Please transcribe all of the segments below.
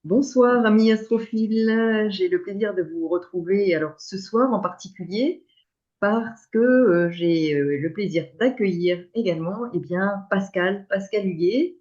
Bonsoir, amis astrophiles. J'ai le plaisir de vous retrouver alors ce soir en particulier parce que j'ai le plaisir d'accueillir également Pascal Huguet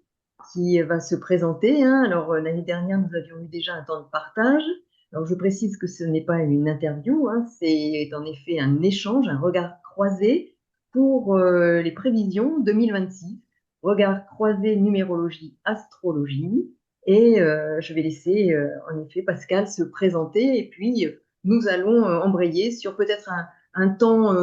qui va se présenter, hein. Alors l'année dernière, nous avions eu déjà un temps de partage. Alors je précise que ce n'est pas une interview, hein, c'est en effet un échange, un regard croisé pour les prévisions 2026. Regard croisé numérologie, astrologie. Et je vais laisser en effet Pascal se présenter et puis nous allons embrayer sur peut-être un temps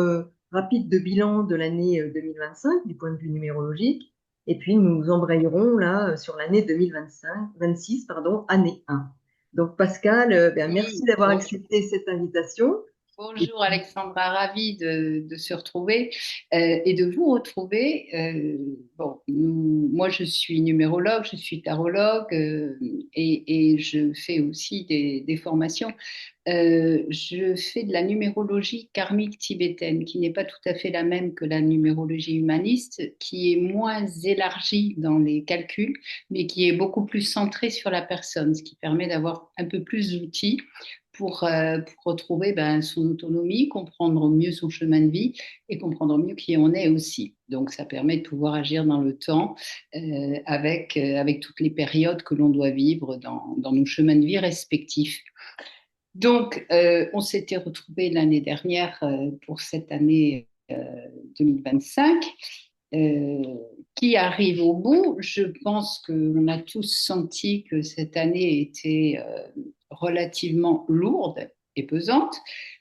rapide de bilan de l'année 2025 du point de vue numérologique. Et puis nous embrayerons là sur l'année 2025, 26, pardon, année 1. Donc Pascal, merci Oui, d'avoir bonjour. accepté cette invitation. Et Bonjour Alexandra, ravie de se retrouver et de vous retrouver. Moi je suis numérologue, je suis tarologue et je fais aussi des formations. Je fais de la numérologie karmique tibétaine, qui n'est pas tout à fait la même que la numérologie humaniste, qui est moins élargie dans les calculs, mais qui est beaucoup plus centrée sur la personne, ce qui permet d'avoir un peu plus d'outils pour retrouver son autonomie, comprendre mieux son chemin de vie et comprendre mieux qui on est aussi. Donc ça permet de pouvoir agir dans le temps avec toutes les périodes que l'on doit vivre dans nos chemins de vie respectifs. Donc, on s'était retrouvés l'année dernière pour cette année 2025 euh, qui arrive au bout. Je pense qu'on a tous senti que cette année était relativement lourde et pesante,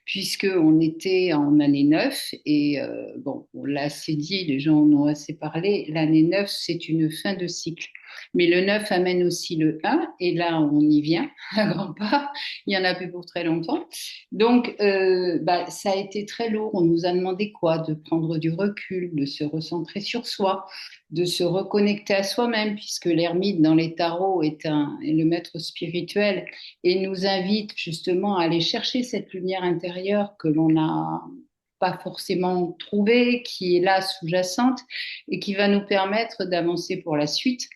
puisqu'on était en année 9 et bon, on l'a assez dit, les gens en ont assez parlé, l'année 9 c'est une fin de cycle. Mais le 9 amène aussi le 1 et là, on y vient à grands pas. Il y en a plus pour très longtemps. Donc, ça a été très lourd. On nous a demandé quoi? De prendre du recul, de se recentrer sur soi, de se reconnecter à soi-même, puisque l'ermite dans les tarots est le maître spirituel et nous invite justement à aller chercher cette lumière intérieure que l'on n'a pas forcément trouvée, qui est là sous-jacente et qui va nous permettre d'avancer pour la suite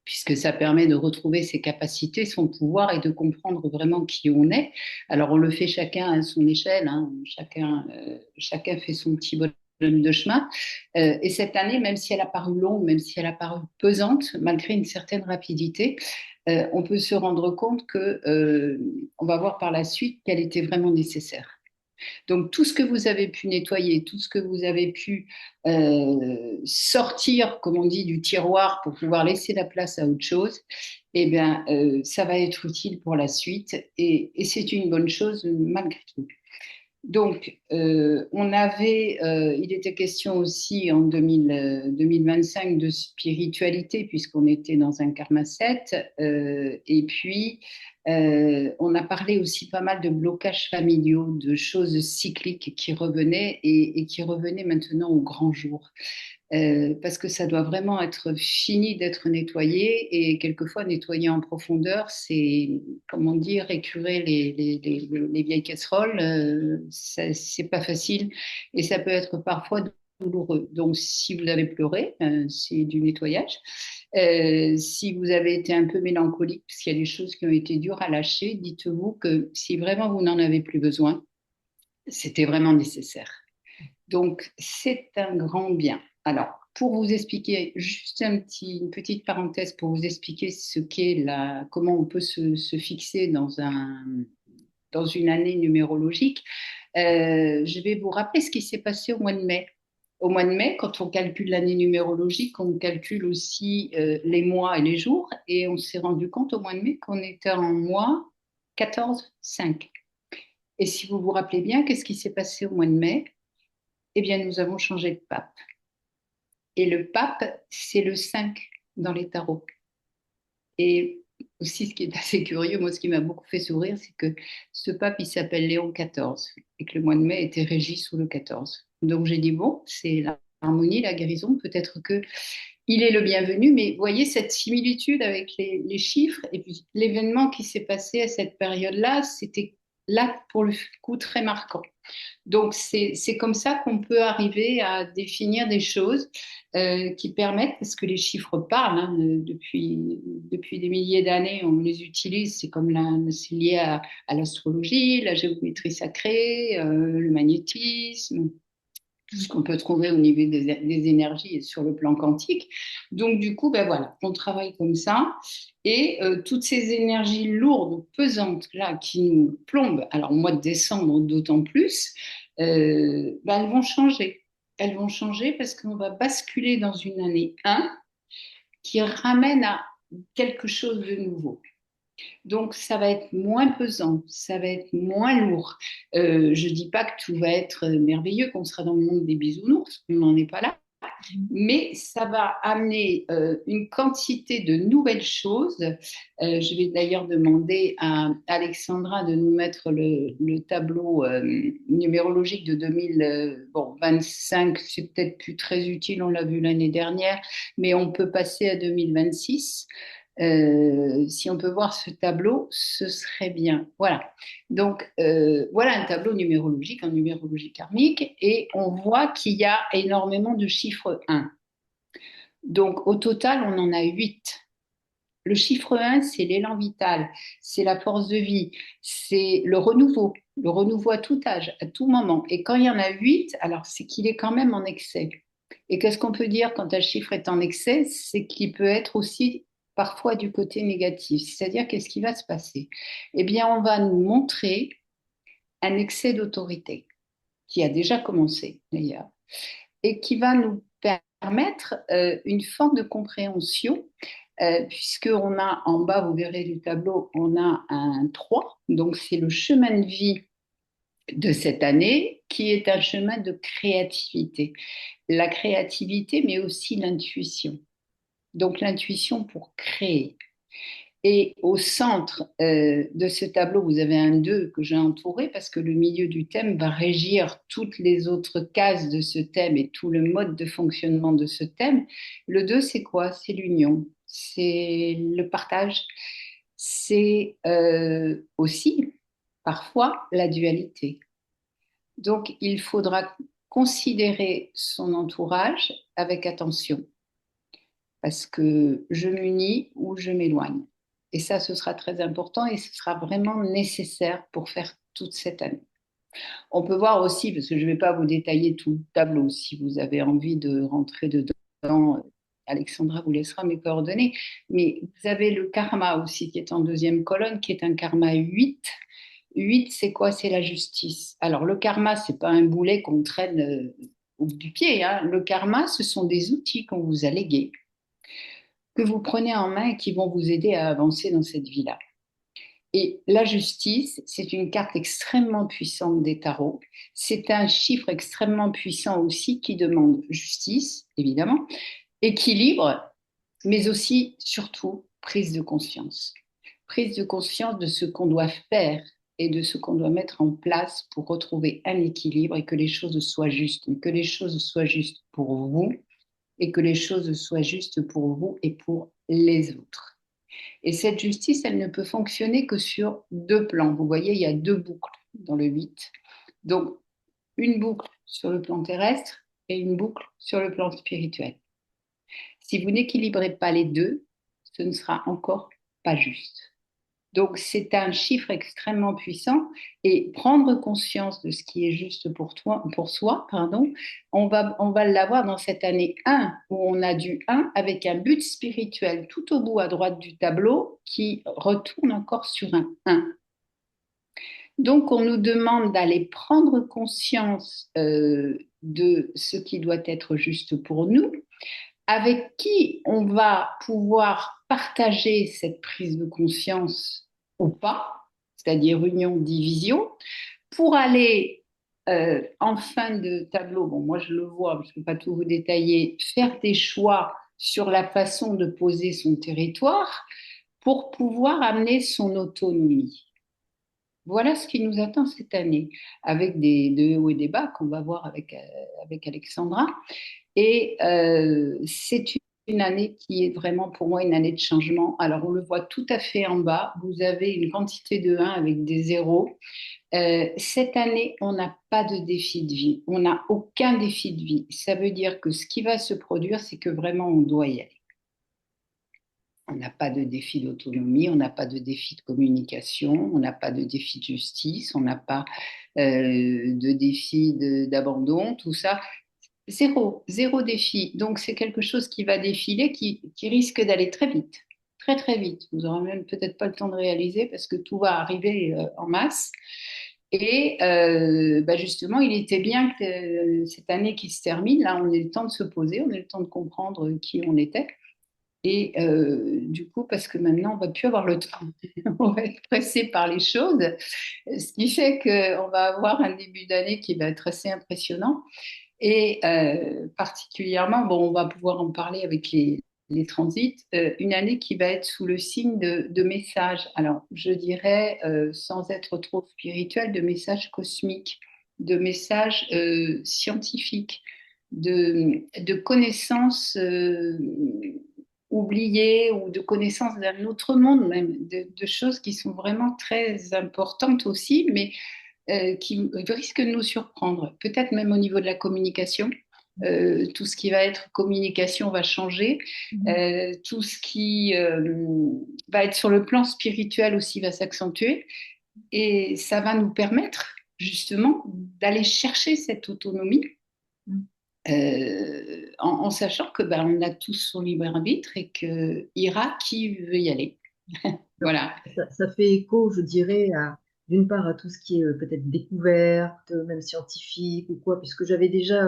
puisque ça permet de retrouver ses capacités, son pouvoir et de comprendre vraiment qui on est. Alors on le fait chacun à son échelle, hein, chacun fait son petit bonhomme de chemin. Et cette année, même si elle a paru longue, même si elle a paru pesante, malgré une certaine rapidité, on peut se rendre compte que on va voir par la suite qu'elle était vraiment nécessaire. Donc, tout ce que vous avez pu nettoyer, tout ce que vous avez pu sortir, comme on dit, du tiroir pour pouvoir laisser la place à autre chose, eh bien, ça va être utile pour la suite et c'est une bonne chose malgré tout. Donc, il était question aussi en 2025 de spiritualité, puisqu'on était dans un karma 7. Et puis, on a parlé aussi pas mal de blocages familiaux, de choses cycliques qui revenaient et qui revenaient maintenant au grand jour parce que ça doit vraiment être fini d'être nettoyé et quelquefois nettoyer en profondeur, c'est, comment dire, écurer les vieilles casseroles, c'est pas facile et ça peut être parfois douloureux. Donc, si vous avez pleuré, c'est du nettoyage. Si vous avez été un peu mélancolique, parce qu'il y a des choses qui ont été dures à lâcher, dites-vous que si vraiment vous n'en avez plus besoin, c'était vraiment nécessaire. Donc, c'est un grand bien. Alors, pour vous expliquer, juste une petite parenthèse pour vous expliquer ce qu'est comment on peut se fixer dans une année numérologique, je vais vous rappeler ce qui s'est passé au mois de mai. Au mois de mai, quand on calcule l'année numérologique, on calcule aussi les mois et les jours, et on s'est rendu compte au mois de mai qu'on était en mois 14-5. Et si vous vous rappelez bien, qu'est-ce qui s'est passé au mois de mai? Eh bien, nous avons changé de pape. Et le pape, c'est le 5 dans les tarots. Et aussi, ce qui est assez curieux, moi, ce qui m'a beaucoup fait sourire, c'est que ce pape, il s'appelle Léon XIV et que le mois de mai était régi sous le 14. Donc, j'ai dit, bon, c'est l'harmonie, la guérison, peut-être que il est le bienvenu, mais voyez cette similitude avec les chiffres et puis l'événement qui s'est passé à cette période-là, c'était là, pour le coup, très marquant. Donc, c'est comme ça qu'on peut arriver à définir des choses qui permettent, parce que les chiffres parlent, hein, depuis des milliers d'années, on les utilise, c'est lié à l'astrologie, la géométrie sacrée, le magnétisme, tout ce qu'on peut trouver au niveau des énergies et sur le plan quantique. Donc, du coup, ben voilà, on travaille comme ça. Et toutes ces énergies lourdes, pesantes, là, qui nous plombent, alors au mois de décembre d'autant plus, ben, elles vont changer. Elles vont changer parce qu'on va basculer dans une année 1 qui ramène à quelque chose de nouveau. Donc, ça va être moins pesant, ça va être moins lourd. Je ne dis pas que tout va être merveilleux, qu'on sera dans le monde des bisounours, on n'en est pas là, mais ça va amener une quantité de nouvelles choses. Je vais d'ailleurs demander à Alexandra de nous mettre le tableau numérologique de 2025. C'est peut-être plus très utile, on l'a vu l'année dernière, mais on peut passer à 2026. Si on peut voir ce tableau, ce serait bien. Voilà. Donc, voilà un tableau numérologique en numérologie karmique et on voit qu'il y a énormément de chiffres 1. Donc, au total, on en a 8. Le chiffre 1, c'est l'élan vital, c'est la force de vie, c'est le renouveau à tout âge, à tout moment. Et quand il y en a 8, alors c'est qu'il est quand même en excès. Et qu'est-ce qu'on peut dire quand un chiffre est en excès? C'est qu'il peut être aussi parfois du côté négatif. C'est-à-dire, qu'est-ce qui va se passer? Eh bien, on va nous montrer un excès d'autorité, qui a déjà commencé d'ailleurs, et qui va nous permettre une forme de compréhension, puisqu'on a en bas, vous verrez du tableau, on a un 3, donc c'est le chemin de vie de cette année, qui est un chemin de créativité. La créativité, mais aussi l'intuition. Donc l'intuition pour créer. Et au centre de ce tableau, vous avez un 2 que j'ai entouré parce que le milieu du thème va régir toutes les autres cases de ce thème et tout le mode de fonctionnement de ce thème. Le 2, c'est quoi? C'est l'union, c'est le partage, c'est aussi parfois la dualité. Donc, il faudra considérer son entourage avec attention parce que je m'unis ou je m'éloigne. Et ça, ce sera très important et ce sera vraiment nécessaire pour faire toute cette année. On peut voir aussi, parce que je ne vais pas vous détailler tout le tableau, si vous avez envie de rentrer dedans, Alexandra vous laissera mes coordonnées, mais vous avez le karma aussi qui est en deuxième colonne, qui est un karma 8. 8, c'est quoi? C'est la justice. Alors, le karma, c'est pas un boulet qu'on traîne au bout du pied, hein. Le karma, ce sont des outils qu'on vous a légués que vous prenez en main et qui vont vous aider à avancer dans cette vie-là. Et la justice, c'est une carte extrêmement puissante des tarots. C'est un chiffre extrêmement puissant aussi qui demande justice, évidemment, équilibre, mais aussi, surtout, prise de conscience. Prise de conscience de ce qu'on doit faire et de ce qu'on doit mettre en place pour retrouver un équilibre et que les choses soient justes, que les choses soient justes pour vous et que les choses soient justes pour vous et pour les autres. Et cette justice, elle ne peut fonctionner que sur deux plans. Vous voyez, il y a deux boucles dans le 8. Donc, une boucle sur le plan terrestre et une boucle sur le plan spirituel. Si vous n'équilibrez pas les deux, ce ne sera encore pas juste. Donc, c'est un chiffre extrêmement puissant et prendre conscience de ce qui est juste pour soi, pardon, on va l'avoir dans cette année 1 où on a du 1 avec un but spirituel tout au bout à droite du tableau qui retourne encore sur un 1. Donc, on nous demande d'aller prendre conscience de ce qui doit être juste pour nous, avec qui on va pouvoir partager cette prise de conscience ou pas, c'est-à-dire union, division, pour aller en fin de tableau, bon moi je le vois, je ne peux pas tout vous détailler, faire des choix sur la façon de poser son territoire pour pouvoir amener son autonomie. Voilà ce qui nous attend cette année, avec des hauts et des bas qu'on va voir avec Alexandra. Et c'est une année qui est vraiment pour moi une année de changement. Alors, on le voit tout à fait en bas. Vous avez une quantité de 1 avec des zéros. Cette année, on n'a pas de défi de vie. On n'a aucun défi de vie. Ça veut dire que ce qui va se produire, c'est que vraiment, on doit y aller. On n'a pas de défi d'autonomie, on n'a pas de défi de communication, on n'a pas de défi de justice, on n'a pas de défi d'abandon, tout ça. Zéro, zéro défi. Donc, c'est quelque chose qui va défiler, qui risque d'aller très vite, très, très vite. Vous n'aurez même peut-être pas le temps de réaliser parce que tout va arriver en masse. Et bah justement, il était bien que cette année qui se termine, là, on ait le temps de se poser, on ait le temps de comprendre qui on était. Et du coup, parce que maintenant, on va plus avoir le temps, on va être pressé par les choses, ce qui fait qu'on va avoir un début d'année qui va être assez impressionnant. Et particulièrement, bon, on va pouvoir en parler avec les transits, une année qui va être sous le signe de messages. Alors, je dirais, sans être trop spirituel, de messages cosmiques, de messages scientifiques, de connaissances oubliées ou de connaissances d'un autre monde, même, de choses qui sont vraiment très importantes aussi, mais qui risque de nous surprendre, peut-être même au niveau de la communication. Tout ce qui va être communication va changer. Tout ce qui va être sur le plan spirituel aussi va s'accentuer. Et ça va nous permettre justement d'aller chercher cette autonomie en sachant que ben, on a tous son libre arbitre et que ira qui veut y aller. Alors, Voilà. ça fait écho, je dirais, d'une part à tout ce qui est peut-être découverte, même scientifique ou quoi, puisque j'avais déjà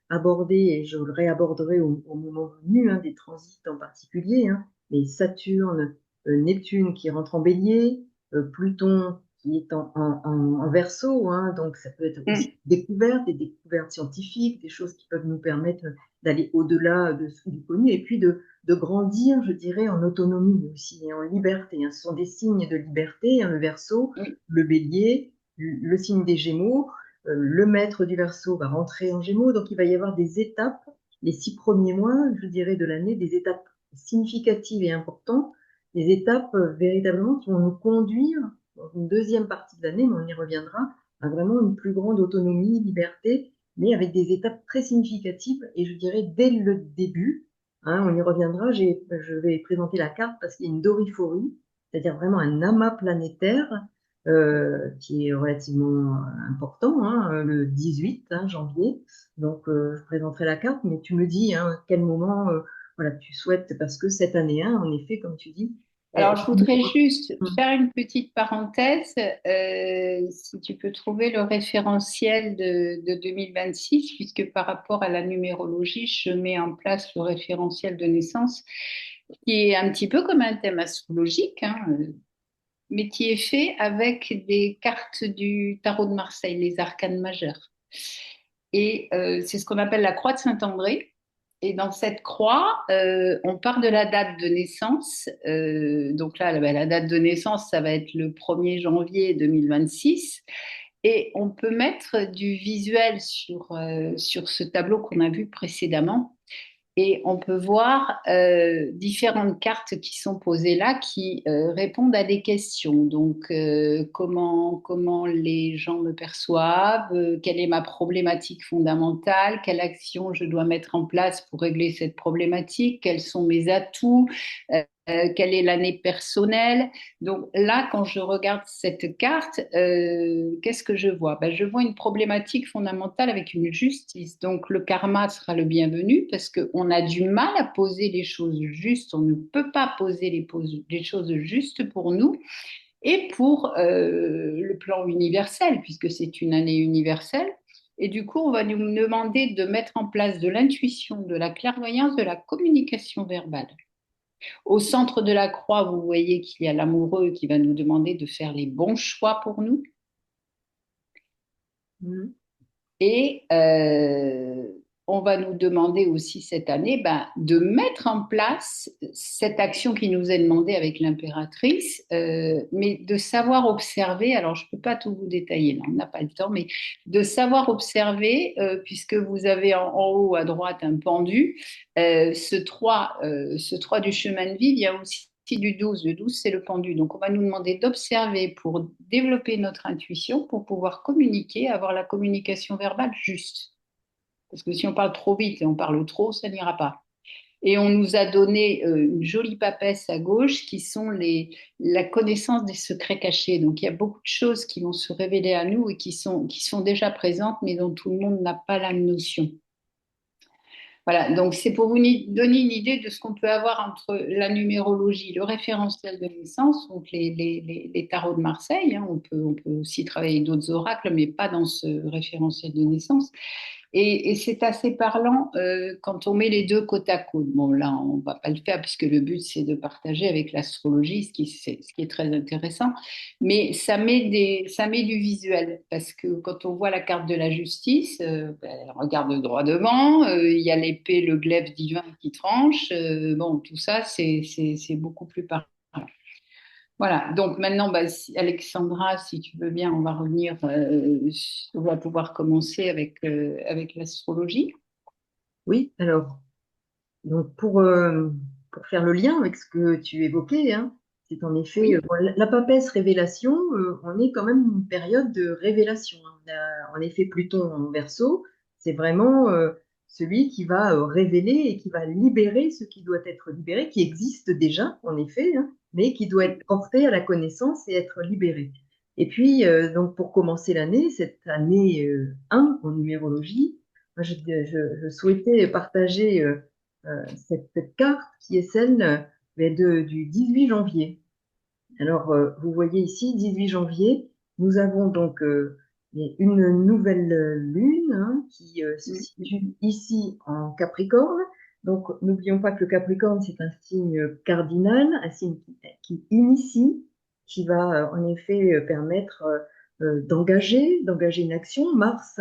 abordé, et je le réaborderai au moment venu, hein, des transits en particulier, hein, mais Saturne, Neptune qui rentre en Bélier, Pluton qui est en Verseau, hein, donc ça peut être aussi Mm. des découvertes scientifiques, des choses qui peuvent nous permettre d'aller au-delà de ce du connu, et puis de grandir, je dirais, en autonomie aussi et en liberté, hein. Ce sont des signes de liberté, hein, le Verseau, Oui. le Bélier, le signe des Gémeaux. Le maître du Verseau va rentrer en Gémeaux, donc il va y avoir des étapes, les 6 premiers mois, je dirais, de l'année, des étapes significatives et importantes, des étapes véritablement qui vont nous conduire dans une deuxième partie de l'année, mais on y reviendra, à vraiment une plus grande autonomie, liberté, mais avec des étapes très significatives, et je dirais dès le début. Hein, on y reviendra. Je vais présenter la carte parce qu'il y a une doriphorie, c'est-à-dire vraiment un amas planétaire qui est relativement important, hein, le 18 hein, janvier. Donc, je présenterai la carte, mais tu me dis hein, quel moment voilà, tu souhaites, parce que cette année 1, en effet, comme tu dis, Alors, je voudrais juste hum, faire une petite parenthèse. Si tu peux trouver le référentiel de 2026, puisque par rapport à la numérologie, je mets en place le référentiel de naissance, qui est un petit peu comme un thème astrologique, hein, mais qui est fait avec des cartes du tarot de Marseille, les arcanes majeures. Et c'est ce qu'on appelle la croix de Saint-André. Et dans cette croix, on part de la date de naissance. Donc là, la date de naissance, ça va être le 1er janvier 2026. Et on peut mettre du visuel sur ce tableau qu'on a vu précédemment. Et on peut voir différentes cartes qui sont posées là qui répondent à des questions. Donc, comment les gens me perçoivent, quelle est ma problématique fondamentale, quelle action je dois mettre en place pour régler cette problématique, quels sont mes atouts, quelle est l'année personnelle. Donc là, quand je regarde cette carte, qu'est-ce que je vois? Ben, je vois une problématique fondamentale avec une justice. Donc le karma sera le bienvenu parce qu'on a du mal à poser les choses justes. On ne peut pas poser les choses justes pour nous et pour le plan universel, puisque c'est une année universelle. Et du coup, on va nous demander de mettre en place de l'intuition, de la clairvoyance, de la communication verbale. Au centre de la croix, vous voyez qu'il y a l'amoureux qui va nous demander de faire les bons choix pour nous. hum, Et on va nous demander aussi cette année de mettre en place cette action qui nous est demandée avec l'impératrice, mais de savoir observer, alors je ne peux pas tout vous détailler, là, on n'a pas le temps, mais de savoir observer, puisque vous avez en haut à droite un pendu, ce 3 du chemin de vie, il y a aussi du 12. Le 12, c'est le pendu. Donc, on va nous demander d'observer pour développer notre intuition, pour pouvoir communiquer, avoir la communication verbale juste. Parce que si on parle trop vite et on parle trop, ça n'ira pas. Et on nous a donné une jolie papesse à gauche qui sont la connaissance des secrets cachés. Donc il y a beaucoup de choses qui vont se révéler à nous et qui sont déjà présentes, mais dont tout le monde n'a pas la notion. Voilà, donc c'est pour vous donner une idée de ce qu'on peut avoir entre la numérologie, le référentiel de naissance, donc les tarots de Marseille. Hein, on peut aussi travailler d'autres oracles, mais pas dans ce référentiel de naissance. Et c'est assez parlant quand on met les deux côte à côte. Bon, là, on va pas le faire puisque le but, c'est de partager avec l'astrologie, ce qui est très intéressant. Mais ça met du visuel parce que quand on voit la carte de la justice, elle regarde droit devant, il y a l'épée, le glaive divin qui tranche. Bon, tout ça, c'est beaucoup plus parlant. Voilà, donc maintenant, Alexandra, si tu veux bien, on va revenir, on va pouvoir commencer avec l'astrologie. Oui, alors, donc pour faire le lien avec ce que tu évoquais, hein, c'est en effet, Oui, bon, la papesse révélation, on est quand même une période de révélation, hein. On a en effet Pluton en Verseau, c'est vraiment celui qui va révéler et qui va libérer ce qui doit être libéré, qui existe déjà, en effet, hein, mais qui doit être porté à la connaissance et être libéré. Et puis, donc pour commencer l'année, cette année 1 en numérologie, moi, je souhaitais partager cette carte qui est celle du 18 janvier. Alors, vous voyez ici, 18 janvier, nous avons donc une nouvelle lune, hein, qui se situe ici en Capricorne. Donc, n'oublions pas que le Capricorne, c'est un signe cardinal, un signe qui initie, qui va en effet permettre d'engager une action. Mars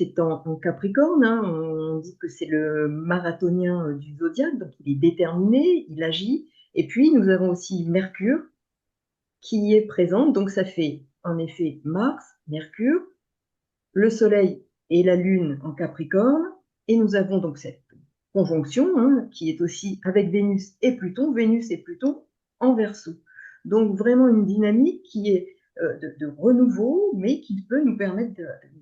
est en Capricorne, hein, on dit que c'est le marathonien du zodiaque, donc il est déterminé, il agit. Et puis, nous avons aussi Mercure qui est présente. Donc ça fait en effet Mars, Mercure, le Soleil et la Lune en Capricorne. Et nous avons donc cette conjonction, hein, qui est aussi avec Vénus et Pluton en Verseau. Donc vraiment une dynamique qui est de renouveau, mais qui peut nous permettre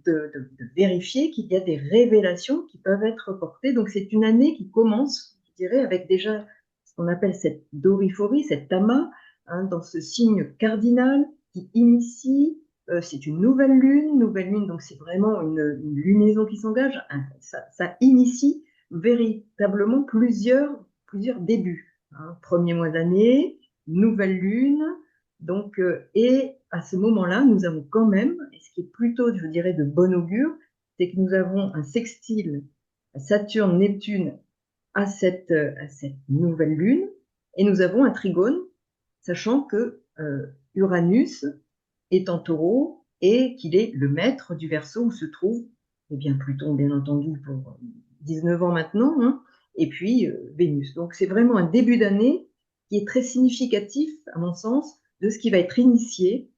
de vérifier qu'il y a des révélations qui peuvent être portées. Donc c'est une année qui commence, je dirais, avec déjà ce qu'on appelle cette doriphorie, cette tamas, hein, dans ce signe cardinal qui initie. C'est une nouvelle lune, donc c'est vraiment une lunaison qui s'engage. Ça initie véritablement plusieurs débuts, hein. Premier mois d'année, nouvelle lune, donc, et à ce moment-là, nous avons quand même, et ce qui est plutôt, je dirais, de bon augure, c'est que nous avons un sextile Saturne-Neptune à cette nouvelle lune, et nous avons un trigone, sachant que Uranus est en taureau et qu'il est le maître du Verseau où se trouve, eh bien Pluton, bien entendu, pour 19 ans maintenant, hein, et puis Vénus. Donc c'est vraiment un début d'année qui est très significatif, à mon sens, de ce qui va être initié,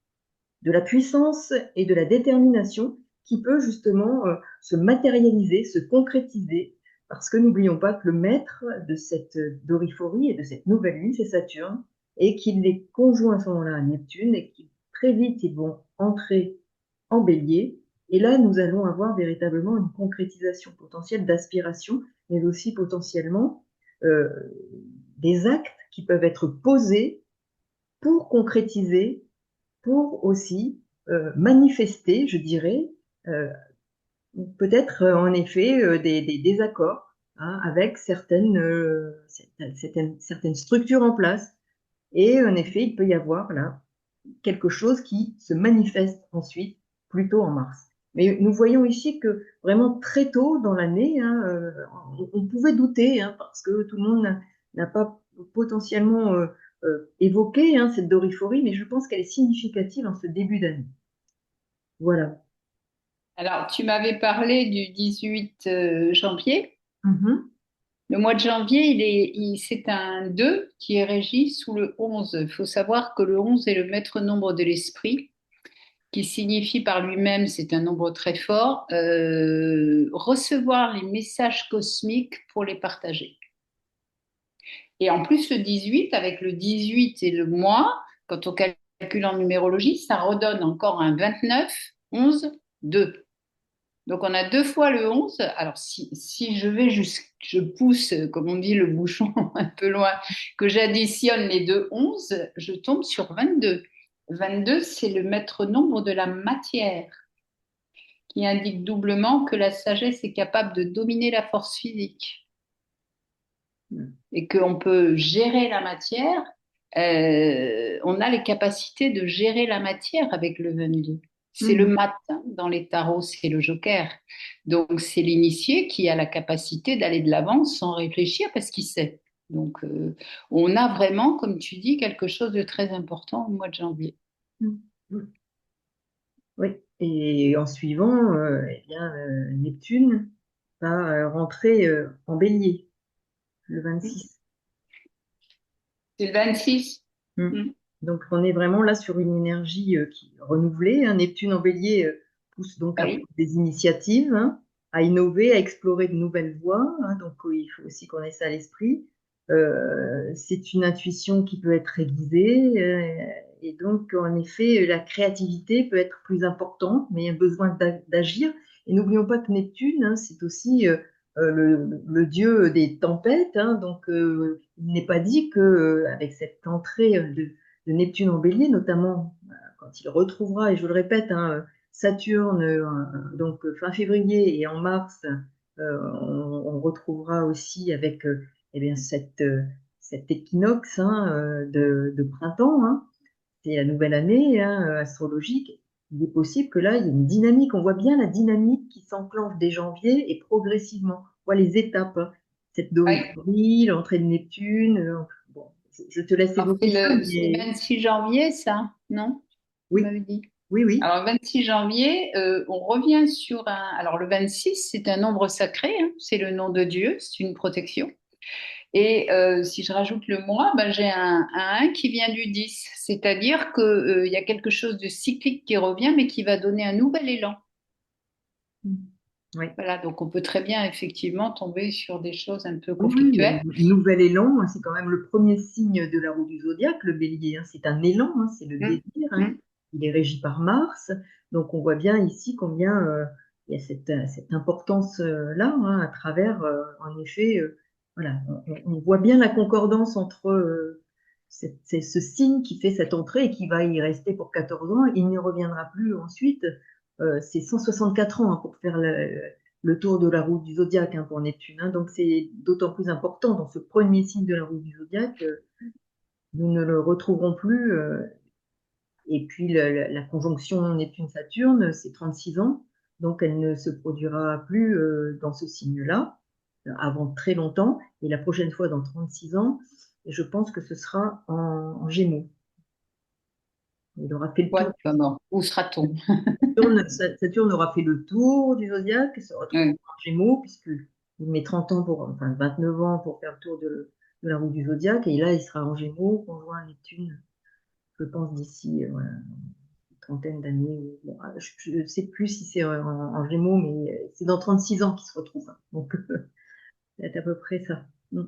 de la puissance et de la détermination qui peut justement se matérialiser, se concrétiser, parce que n'oublions pas que le maître de cette doriphorie et de cette nouvelle lune, c'est Saturne, et qu'il est conjoint à ce moment-là à Neptune, et qui très vite ils vont entrer en bélier. Et là, nous allons avoir véritablement une concrétisation potentielle d'aspiration, mais aussi potentiellement euh, des actes qui peuvent être posés pour concrétiser, pour aussi manifester, je dirais, euh, peut-être en effet des désaccords, hein, avec certaines structures en place. Et en effet, il peut y avoir là quelque chose qui se manifeste ensuite plutôt en mars. Mais nous voyons ici que vraiment très tôt dans l'année, hein, on pouvait douter, hein, parce que tout le monde n'a pas potentiellement évoqué, hein, cette doriphorie, mais je pense qu'elle est significative en ce début d'année. Voilà. Alors, tu m'avais parlé du 18 janvier. Mhm. Le mois de janvier, c'est un 2 qui est régi sous le 11. Il faut savoir que le 11 est le maître nombre de l'esprit, qui signifie par lui-même, c'est un nombre très fort, recevoir les messages cosmiques pour les partager. Et en plus, le 18, avec le 18 et le mois, quand on calcule en numérologie, ça redonne encore un 29, 11, 2. Donc on a deux fois le 11. Alors si je vais je pousse, comme on dit, le bouchon un peu loin, que j'additionne les deux 11, je tombe sur 22. 22, c'est le maître nombre de la matière, qui indique doublement que la sagesse est capable de dominer la force physique et qu'on peut gérer la matière. On a les capacités de gérer la matière avec le 22. C'est le Mhm. mat, hein. Dans les tarots, c'est le joker. Donc, c'est l'initié qui a la capacité d'aller de l'avant sans réfléchir parce qu'il sait. Donc, on a vraiment, comme tu dis, quelque chose de très important au mois de janvier. Mhm. Oui, et en suivant, eh bien, Neptune va rentrer en bélier le 26. C'est le 26. Mm. Mm. Donc on est vraiment là sur une énergie qui est renouvelée, hein. Neptune en bélier pousse donc à Oui. prendre des initiatives, hein, à innover, à explorer de nouvelles voies, hein. Donc il faut aussi qu'on ait ça à l'esprit. C'est une intuition qui peut être aiguisée, et donc en effet la créativité peut être plus importante, mais il y a besoin d'agir. Et n'oublions pas que Neptune, hein, c'est aussi le dieu des tempêtes, hein. Donc il n'est pas dit que avec cette entrée de Neptune en bélier, notamment quand il retrouvera, et je le répète, hein, Saturne, donc fin février, et en mars, on retrouvera aussi avec eh bien, cet équinoxe, hein, de printemps, hein. C'est la nouvelle année, hein, astrologique. Il est possible que là, il y ait une dynamique. On voit bien la dynamique qui s'enclenche dès janvier et progressivement. On voit les étapes, hein. Cette Oui. dorie, l'entrée de Neptune. Bon, je te laisse Alors, évoquer ça, c'est le mais 26 janvier, ça, non? Tu oui, m'avais dit. oui, oui. Alors, le 26 janvier, on revient sur un. Alors, le 26, c'est un nombre sacré, hein, c'est le nom de Dieu, c'est une protection. Et si je rajoute le mois, ben, j'ai un 1 qui vient du 10, c'est-à-dire qu'il y a quelque chose de cyclique qui revient, mais qui va donner un nouvel élan. Oui. Voilà, donc on peut très bien effectivement tomber sur des choses un peu Oui, oui, conflictuelles. nouvel élan, hein, c'est quand même le premier signe de la roue du zodiaque, le bélier, hein. C'est un élan, hein, c'est le Mm, désir, hein. mm. Il est régi par Mars. Donc on voit bien ici combien il y a cette importance-là, hein, à travers, en effet, voilà, on voit bien la concordance entre ce signe qui fait cette entrée et qui va y rester pour 14 ans. Il ne reviendra plus ensuite. C'est 164 ans, hein, pour faire le tour de la roue du zodiaque, hein, pour Neptune, hein. Donc c'est d'autant plus important dans ce premier signe de la roue du zodiaque, nous ne le retrouverons plus. Et puis la conjonction Neptune-Saturne, c'est 36 ans, donc elle ne se produira plus dans ce signe-là avant très longtemps. Et la prochaine fois dans 36 ans, je pense que ce sera en Gémeaux. Il aura fait le Ouais, tour. bah bon, où sera-t-on? Saturne aura fait le tour du zodiaque, se retrouve Ouais. en Gémeaux, puisqu'il met 30 ans enfin 29 ans pour faire le tour de la roue du zodiaque, et là il sera en Gémeaux, conjoint à Neptune, je pense d'ici voilà, une trentaine d'années. Bon, je ne sais plus si c'est en Gémeaux, mais c'est dans 36 ans qu'il se retrouve, hein. Donc c'est à peu près ça. Mm.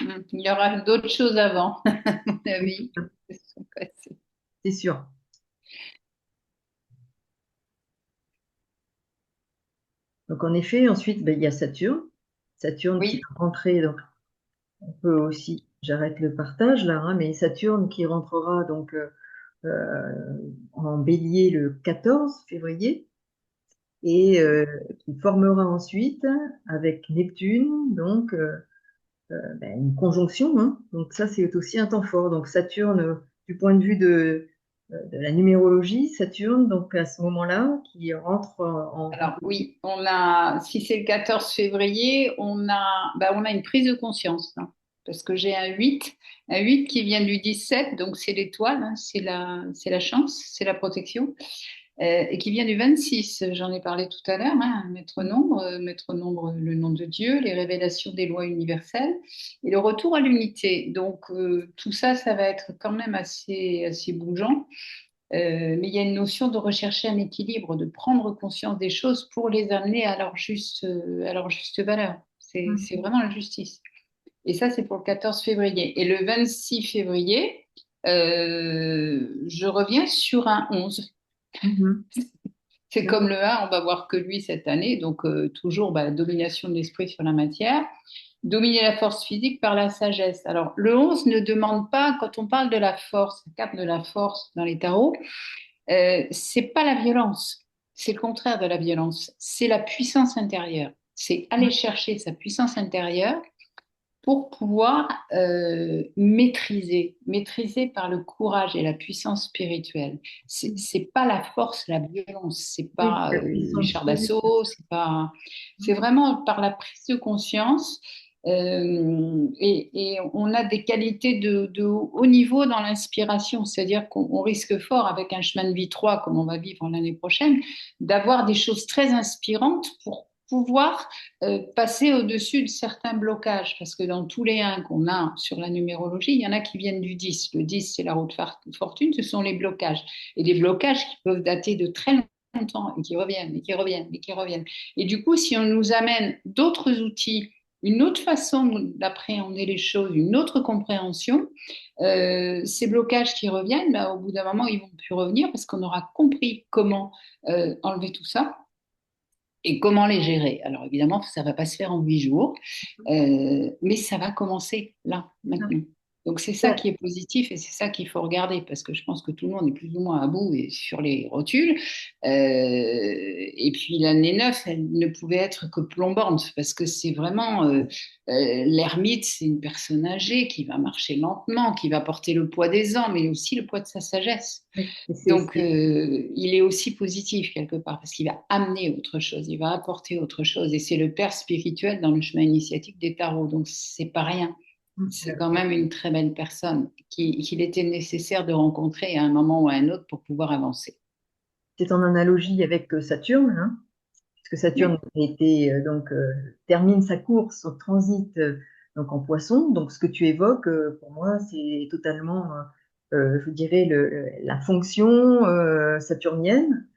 Mm. Il y aura d'autres choses avant, à mon Oui, avis. qui se sont passées. c'est sûr. Donc en effet, ensuite, ben, il y a Saturne. Saturne qui Oui, est rentré, donc on peut aussi, j'arrête le partage là, hein, mais Saturne qui rentrera donc en bélier le 14 février et qui formera ensuite avec Neptune donc ben, une conjonction, hein. Donc ça c'est aussi un temps fort. Donc Saturne, du point de vue de la numérologie, Saturne donc à ce moment-là qui rentre alors oui, si c'est le 14 février, on a une prise de conscience, hein, parce que j'ai un 8 qui vient du 17, donc c'est l'étoile, hein, c'est la chance, c'est la protection. et qui vient du 26. J'en ai parlé tout à l'heure, hein, maître nombre, le nom de Dieu, les révélations des lois universelles et le retour à l'unité. Donc tout ça, ça va être quand même assez bougeant. Mais il y a une notion de rechercher un équilibre, de prendre conscience des choses pour les amener à leur juste valeur. C'est Mhm. vraiment la justice. Et ça, c'est pour le 14 février. Et le 26 février, je reviens sur un 11. Mhm. C'est D'accord. comme le 1, on va voir que lui cette année. Donc, toujours bah, domination de l'esprit sur la matière. Dominer la force physique par la sagesse. Alors, le 11 ne demande pas, quand on parle de la force, la carte de la force dans les tarots, c'est pas la violence. C'est le contraire de la violence. C'est la puissance intérieure. C'est aller chercher sa puissance intérieure pour pouvoir maîtriser par le courage et la puissance spirituelle. C'est pas la force, la violence, c'est Oui, pas la les puissance chars physique. d'assaut, c'est vraiment par la prise de conscience. Et on a des qualités de haut niveau dans l'inspiration, c'est-à-dire qu'on risque fort avec un chemin de vie 3 comme on va vivre l'année prochaine, d'avoir des choses très inspirantes pour pouvoir passer au-dessus de certains blocages, parce que dans tous les 1 qu'on a sur la numérologie, il y en a qui viennent du 10. Le 10, c'est la route fortune, ce sont les blocages. Et des blocages qui peuvent dater de très longtemps et qui reviennent, et qui reviennent, et qui reviennent. Et du coup, si on nous amène d'autres outils, une autre façon d'appréhender les choses, une autre compréhension, ces blocages qui reviennent, bah, au bout d'un moment, ils vont plus revenir parce qu'on aura compris comment enlever tout ça et comment les gérer. Alors évidemment, ça ne va pas se faire en 8 jours, mais ça va commencer là, maintenant. Donc c'est ça qui est positif et c'est ça qu'il faut regarder parce que je pense que tout le monde est plus ou moins à bout et sur les rotules. Et puis l'année 9, elle ne pouvait être que plombante parce que c'est vraiment l'ermite, c'est une personne âgée qui va marcher lentement, qui va porter le poids des ans, mais aussi le poids de sa sagesse. Oui. Et Donc, il est aussi positif quelque part parce qu'il va amener autre chose, il va apporter autre chose. Et c'est le père spirituel dans le chemin initiatique des tarots. Donc, c'est pas rien. C'est quand même une très belle personne qu'il était nécessaire de rencontrer à un moment ou à un autre pour pouvoir avancer. c'est en analogie avec Saturne, hein, puisque Saturne Oui, termine sa course au transit donc en Poisson. Donc ce que tu évoques, pour moi, c'est totalement, je dirais, la fonction saturnienne,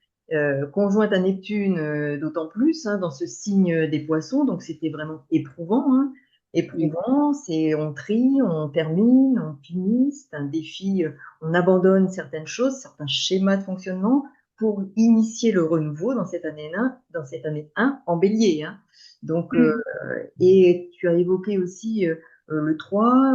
conjointe à Neptune, d'autant plus, hein, dans ce signe des Poissons. Donc c'était vraiment éprouvant, hein. oui. Éprouvant, c'est on trie, on termine, on finit, c'est un défi, on abandonne certaines choses, certains schémas de fonctionnement pour initier le renouveau dans cette année 1, en bélier, hein. Donc, Mm. et tu as évoqué aussi le 3,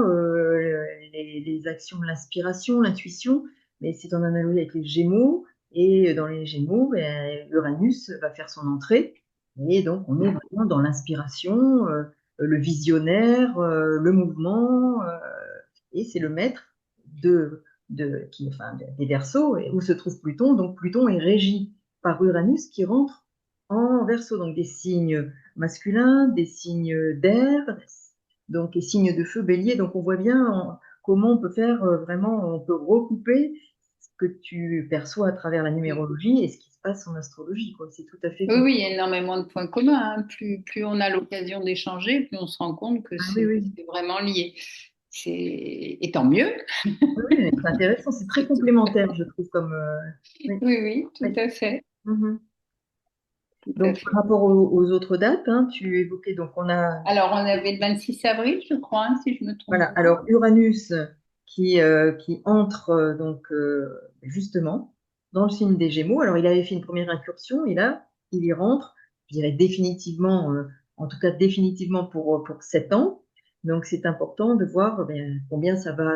les actions de l'inspiration, l'intuition, mais c'est en analogie avec les Gémeaux. Et dans les Gémeaux, ben, Uranus va faire son entrée. Et donc, on est vraiment dans l'inspiration, le visionnaire, le mouvement. Et c'est le maître des Verseaux, où se trouve Pluton. Donc Pluton est régi par Uranus qui rentre en Verseau, donc des signes masculins, des signes d'air, donc des signes de feu Bélier. Donc on voit bien comment on peut faire vraiment, on peut recouper ce que tu perçois à travers la numérologie et ce qui se passe en astrologie, quoi. C'est tout à fait Oui, complet. oui, il y a énormément de points communs, hein. Plus on a l'occasion d'échanger, plus on se rend compte que Ah, oui, oui. c'est vraiment lié. Et tant mieux. Oui, oui, c'est intéressant, c'est très complémentaire, je trouve, comme. Oui, Oui, oui, tout oui. à fait. Mhm. Tout à Donc, par fait. rapport aux autres dates, hein, tu évoquais, donc on a, Alors, on avait le 26 avril, je crois, hein, si je ne me trompe voilà, pas. alors Uranus qui entre justement dans le signe des Gémeaux. Alors, il avait fait une première incursion et là, il y rentre, je dirais définitivement, en tout cas définitivement pour 7 ans. Donc, c'est important de voir combien ça va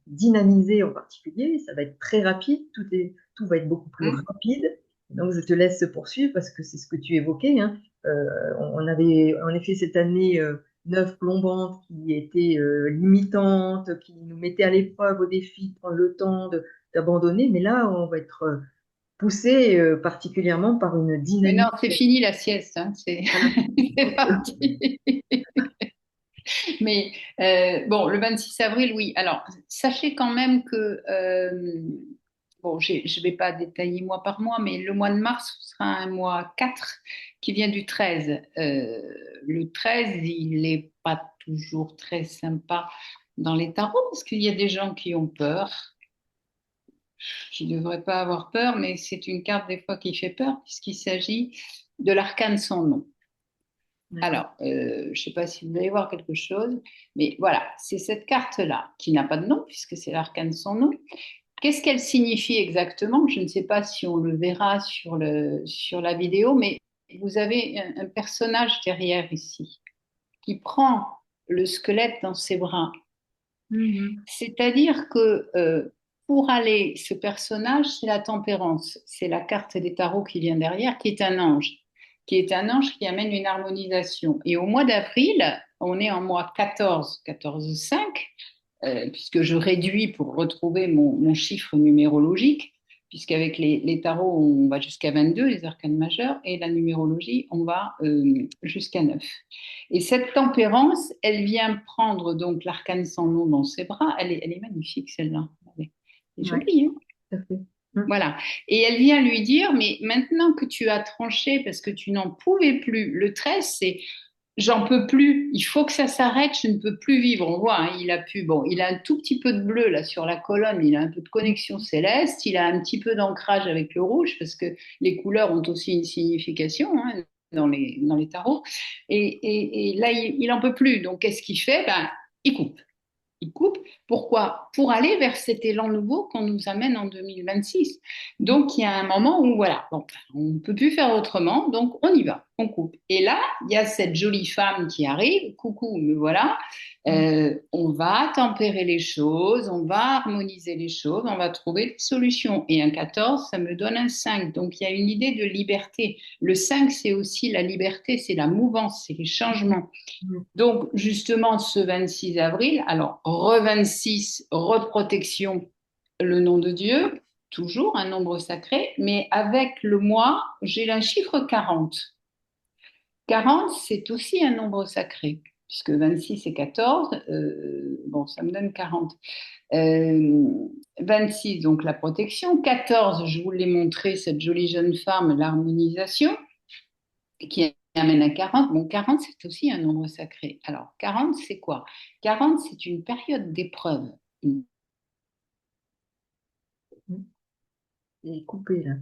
dynamiser en particulier. Ça va être très rapide, tout va être beaucoup plus Hein. rapide. Donc, je te laisse poursuivre parce que c'est ce que tu évoquais, hein. On avait en effet cette année 9 plombante qui était limitante, qui nous mettait à l'épreuve, au défi de prendre le temps d'abandonner. Mais là, on va être poussé particulièrement par une Mais non, dynamique. c'est fini la sieste, hein, c'est Voilà. c'est parti. Mais bon, le 26 avril, oui. Alors, sachez quand même que bon, je ne vais pas détailler mois par mois, mais le mois de mars sera un mois 4 qui vient du 13. Le 13, il n'est pas toujours très sympa dans les tarots parce qu'il y a des gens qui ont peur, qui ne devraient pas avoir peur, mais c'est une carte des fois qui fait peur puisqu'il s'agit de l'arcane sans nom. D'accord. Alors, je ne sais pas si vous allez voir quelque chose, mais voilà, c'est cette carte-là qui n'a pas de nom puisque c'est l'arcane sans nom. Qu'est-ce qu'elle signifie exactement? Je ne sais pas si on le verra sur la vidéo, mais vous avez un personnage derrière ici qui prend le squelette dans ses bras. Mhm. C'est-à-dire que pour aller, ce personnage, c'est la tempérance. C'est la carte des tarots qui vient derrière, qui est un ange, qui amène une harmonisation. Et au mois d'avril, on est en mois 14, 14,5, puisque je réduis pour retrouver mon chiffre numérologique, puisqu'avec les tarots, on va jusqu'à 22, les arcanes majeurs, et la numérologie, on va jusqu'à 9. Et cette tempérance, elle vient prendre donc l'arcane sans nom dans ses bras. Elle est magnifique, celle-là. Elle est Ouais, jolie, hein. tout à fait. Mhm. Voilà. Et elle vient lui dire, mais maintenant que tu as tranché parce que tu n'en pouvais plus, le 13, c'est j'en peux plus, il faut que ça s'arrête, je ne peux plus vivre. On voit, hein, il a un tout petit peu de bleu là sur la colonne, il a un peu de connexion céleste, il a un petit peu d'ancrage avec le rouge parce que les couleurs ont aussi une signification, hein, dans les tarots. Et là, il en peut plus. Donc, qu'est-ce qu'il fait? Ben, il coupe. Il coupe. Pourquoi? Pour aller vers cet élan nouveau qu'on nous amène en 2026. Donc, il y a un moment où, voilà, bon, on ne peut plus faire autrement, donc on y va, on coupe. Et là, il y a cette jolie femme qui arrive, coucou, me voilà. On va tempérer les choses, on va harmoniser les choses, on va trouver des solutions. Et un 14, ça me donne un 5. Donc, il y a une idée de liberté. Le 5, c'est aussi la liberté, c'est la mouvance, c'est les changements. Mhm. Donc, justement, ce 26 avril, alors, re-26, reprotection, le nom de Dieu, toujours un nombre sacré, mais avec le mois, j'ai un chiffre 40. 40, c'est aussi un nombre sacré, puisque 26 et 14, bon, ça me donne 40. Euh, 26, donc la protection. 14, je vous l'ai montré, cette jolie jeune femme, l'harmonisation qui amène à 40. Bon, 40, c'est aussi un nombre sacré. Alors, 40, c'est quoi? 40, c'est une période d'épreuve. Il est coupé là.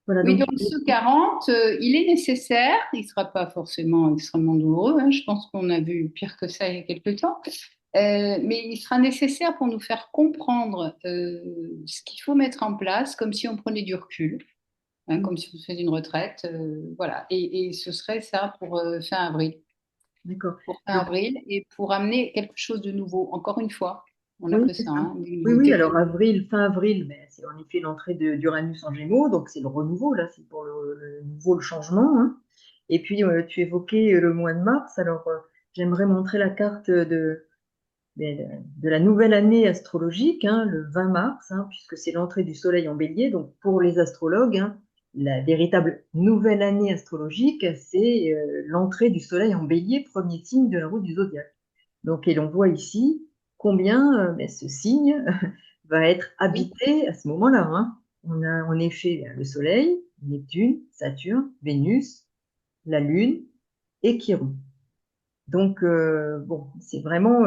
Voilà, Oui, donc donc ce 40, il est nécessaire. Il ne sera pas forcément extrêmement douloureux, hein. Je pense qu'on a vu pire que ça il y a quelque temps. Mais il sera nécessaire pour nous faire comprendre ce qu'il faut mettre en place, comme si on prenait du recul, hein, comme si on faisait une retraite. Voilà. Et ce serait ça pour fin avril. d'accord. Pour fin Alors, avril et pour amener quelque chose de nouveau. Encore une fois, on n'a oui, que c'est ça, ça. hein, des Oui, oui, nouveautés. alors avril, fin avril, ben, c'est en effet l'entrée d'Uranus en Gémeaux, donc c'est le renouveau, là, c'est pour le nouveau, le changement, hein. Et puis, tu évoquais le mois de mars, alors j'aimerais montrer la carte de la nouvelle année astrologique, hein, le 20 mars, hein, puisque c'est l'entrée du Soleil en Bélier. Donc pour les astrologues, hein, la véritable nouvelle année astrologique, c'est l'entrée du Soleil en Bélier, premier signe de la roue du zodiaque. Donc, et l'on voit ici combien ben, ce signe va être Oui, habité à ce moment-là, hein. On a en effet ben, le Soleil, Neptune, Saturne, Vénus, la Lune et Chiron. Donc, bon, c'est vraiment,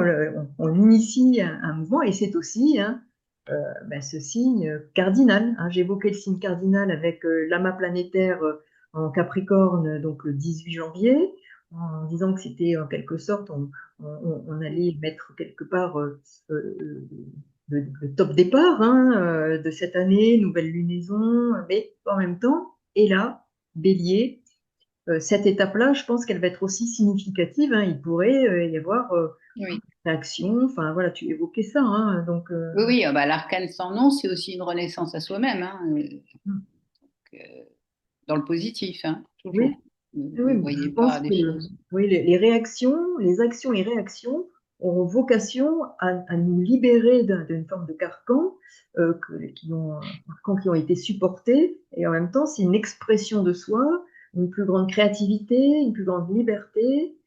on initie un mouvement et c'est aussi hein, ben, ce signe cardinal, hein. J'évoquais le signe cardinal avec l'amas planétaire en Capricorne, donc le 18 janvier, en disant que c'était en quelque sorte, on allait mettre quelque part le top départ hein, de cette année, nouvelle lunaison, mais en même temps, et là, Bélier cette étape-là, je pense qu'elle va être aussi significative, hein. Il pourrait y avoir oui, réaction, enfin voilà, tu évoquais ça, hein, donc oui, oui. Ah bah, l'arcane sans nom, c'est aussi une renaissance à soi-même, hein, dans le positif, hein, oui, toujours. Ne oui, je voyez pense pas des que choses. oui, les réactions, les actions et réactions auront vocation à nous libérer d'une forme de carcan, qui ont été supportés, et en même temps, c'est une expression de soi, une plus grande créativité, une plus grande liberté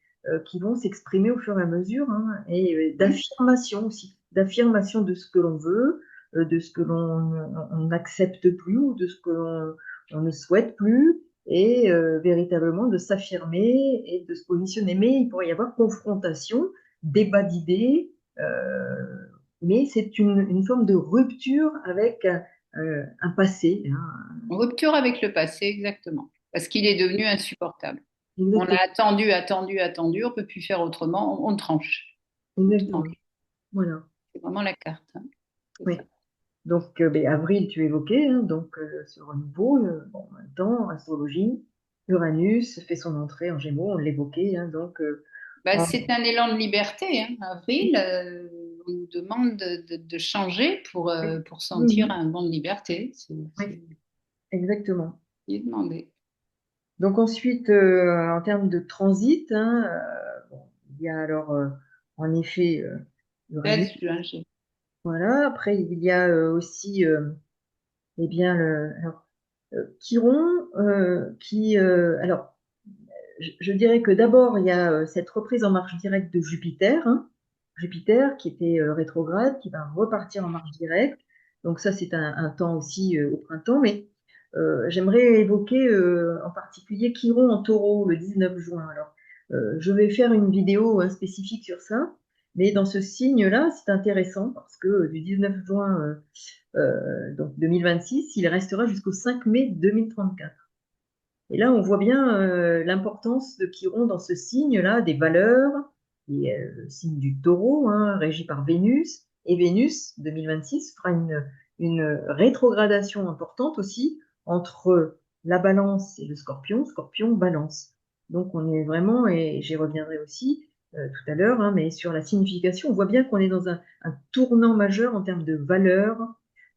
qui vont s'exprimer au fur et à mesure, hein, et d'affirmation aussi, d'affirmation de ce que l'on veut, de ce que l'on n'accepte plus ou de ce que l'on ne souhaite plus, et véritablement de s'affirmer et de se positionner. Mais il pourrait y avoir confrontation, débat d'idées, mais c'est une forme de rupture avec un passé, hein. Rupture avec le passé, exactement. Parce qu'il est devenu insupportable. On a Exactement, attendu, attendu, attendu, on ne peut plus faire autrement, on tranche. On exactement. tranche. Voilà. C'est vraiment la carte, hein. C'est Oui. ça. Donc, ben, avril, tu évoquais, hein, donc ce renouveau, bon, en même temps, astrologie, Uranus fait son entrée en Gémeaux, on l'évoquait, hein, donc Bah, en- c'est un élan de liberté, hein. Avril, on nous demande de changer pour sentir oui, un vent de liberté. oui, exactement. Il est demandé. Donc ensuite, en termes de transit, hein, bon, il y a alors en effet Uranus, 16 juin, j'ai- voilà. Après, il y a aussi eh bien alors, Chiron qui alors je dirais que d'abord il y a cette reprise en marche directe de Jupiter, hein. Jupiter qui était rétrograde, qui va repartir en marche directe. Donc ça c'est un temps aussi au printemps, mais j'aimerais évoquer en particulier Chiron en Taureau le 19 juin. Alors je vais faire une vidéo spécifique sur ça, mais dans ce signe-là c'est intéressant parce que du 19 juin donc 2026, il restera jusqu'au 5 mai 2034. Et là, on voit bien l'importance de Chiron dans ce signe-là, des valeurs, qui est le signe du taureau, hein, régi par Vénus. Et Vénus, 2026, fera une rétrogradation importante aussi entre la balance et le scorpion, scorpion, balance. Donc on est vraiment, et j'y reviendrai aussi tout à l'heure, hein, mais sur la signification, on voit bien qu'on est dans un tournant majeur en termes de valeurs,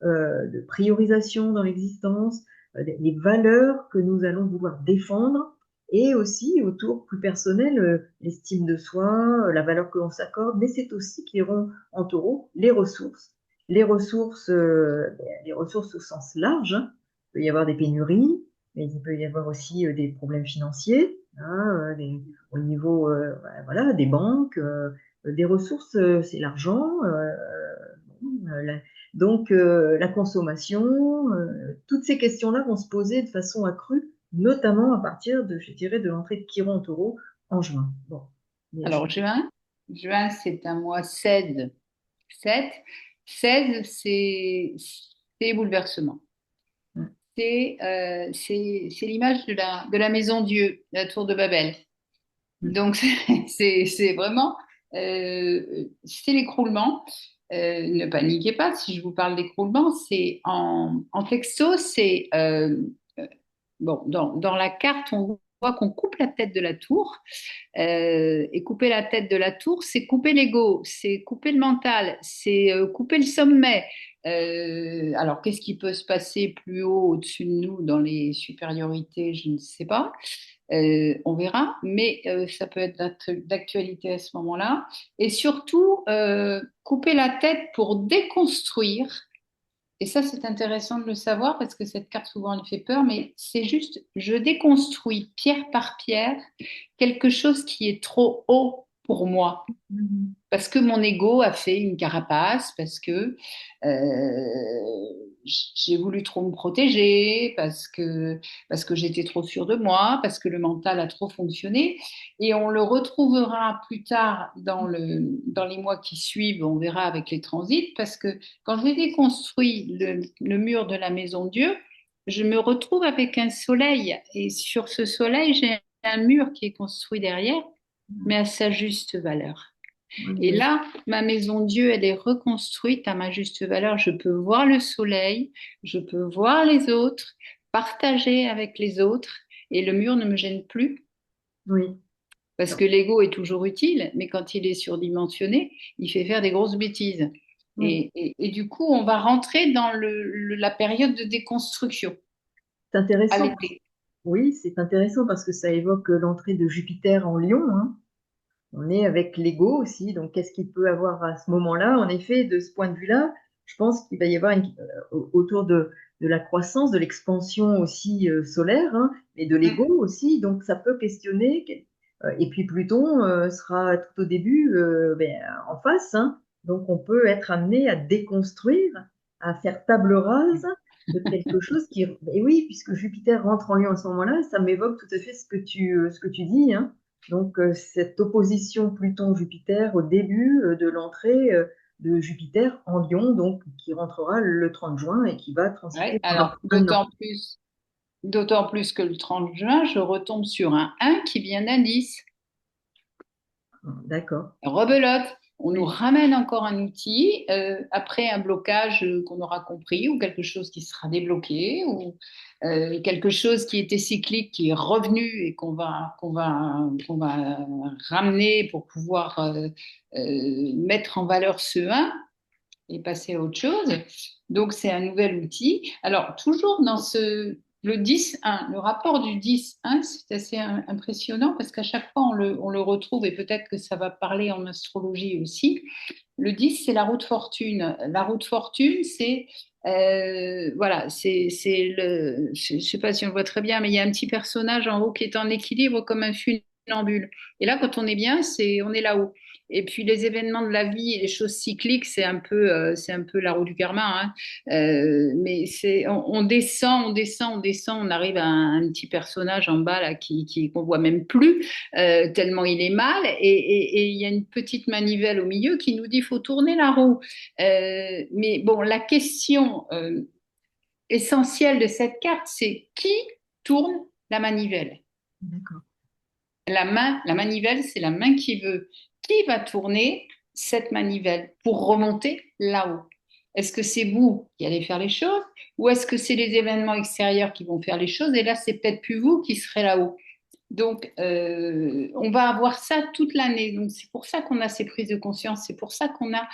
de priorisation dans l'existence, les valeurs que nous allons vouloir défendre et aussi autour plus personnel, l'estime de soi, la valeur que l'on s'accorde, mais c'est aussi qui iront en taureau les ressources. Les ressources au sens large, hein. Il peut y avoir des pénuries, mais il peut y avoir aussi des problèmes financiers, hein, au niveau voilà, des banques, des ressources, c'est l'argent, la, donc, la consommation, toutes ces questions-là vont se poser de façon accrue, notamment à partir de, je dirais, de l'entrée de Chiron en taureau en juin. Bon. Mais Alors, juin, c'est un mois 16. 7. 16, c'est bouleversement. C'est l'image de la maison Dieu, la tour de Babel. Donc, c'est vraiment, c'est l'écroulement. Ne paniquez pas si je vous parle d'écroulement. C'est en texto, c'est bon, dans la carte, on voit qu'on coupe la tête de la tour. Et couper la tête de la tour, c'est couper l'ego, c'est couper le mental, c'est couper le sommet. Alors, qu'est-ce qui peut se passer plus haut, au-dessus de nous, dans les supériorités? Je ne sais pas. On verra, mais ça peut être d'actualité à ce moment-là. Et surtout, couper la tête pour déconstruire. Et ça, c'est intéressant de le savoir parce que cette carte, souvent, elle fait peur, mais c'est juste, je déconstruis pierre par pierre quelque chose qui est trop haut pour moi. Parce que mon ego a fait une carapace, parce que j'ai voulu trop me protéger, parce que j'étais trop sûre de moi, parce que le mental a trop fonctionné. Et on le retrouvera plus tard dans les mois qui suivent, on verra avec les transits, parce que quand j'ai déconstruit le mur de la maison Dieu, je me retrouve avec un soleil. Et sur ce soleil, j'ai un mur qui est construit derrière, mais à sa juste valeur. Oui, Et oui, là, ma maison Dieu, elle est reconstruite à ma juste valeur. Je peux voir le soleil, je peux voir les autres, partager avec les autres, et le mur ne me gêne plus. oui. Parce que l'ego est toujours utile, mais quand il est surdimensionné, il fait faire des grosses bêtises. Oui. Et du coup, on va rentrer dans la période de déconstruction C'est à intéressant. l'été. Oui, c'est intéressant parce que ça évoque l'entrée de Jupiter en Lion, hein. On est avec l'ego aussi, donc qu'est-ce qu'il peut avoir à ce moment-là? En effet, de ce point de vue-là, je pense qu'il va y avoir autour de la croissance, de l'expansion aussi solaire, hein, mais de l'ego aussi. Donc, ça peut questionner. Et puis, Pluton sera tout au début en face. Hein. Donc, on peut être amené à déconstruire, à faire table rase de quelque chose qui... Et oui, puisque Jupiter rentre en Lion à ce moment-là, ça m'évoque tout à fait ce que tu dis. Hein. Donc, cette opposition Pluton-Jupiter au début de l'entrée de Jupiter en Lion, donc qui rentrera le 30 juin et qui va Ouais. transiter pendant Alors, un an. d'autant plus que le 30 juin, je retombe sur un 1 qui vient d'indice. D'accord. Rebelote. On nous Oui. ramène encore un outil après un blocage qu'on aura compris ou quelque chose qui sera débloqué ou quelque chose qui était cyclique qui est revenu et qu'on va ramener pour pouvoir mettre en valeur ce 1 et passer à autre chose. Donc, c'est un nouvel outil. Alors, toujours dans le 10-1, le rapport du 10-1, c'est assez impressionnant parce qu'à chaque fois, on le retrouve et peut-être que ça va parler en astrologie aussi. Le 10, c'est la roue de fortune. La roue de fortune, c'est voilà, c'est je ne sais pas si on le voit très bien, mais il y a un petit personnage en haut qui est en équilibre comme un funambule. Et là, quand on est bien, on est là-haut. Et puis les événements de la vie et les choses cycliques, c'est un peu la roue du karma. Hein. Mais on descend, on descend, on descend, on arrive à un petit personnage en bas là qu'on voit même plus tellement il est mal. Et il y a une petite manivelle au milieu qui nous dit faut tourner la roue. Mais bon, la question essentielle de cette carte, c'est qui tourne la manivelle? D'accord. La main, la manivelle, c'est la main qui veut. Qui va tourner cette manivelle pour remonter là-haut? Est-ce que c'est vous qui allez faire les choses ou est-ce que c'est les événements extérieurs qui vont faire les choses et là, c'est peut-être plus vous qui serez là-haut? Donc, on va avoir ça toute l'année. Donc, c'est pour ça qu'on a ces prises de conscience. C'est pour ça qu'on a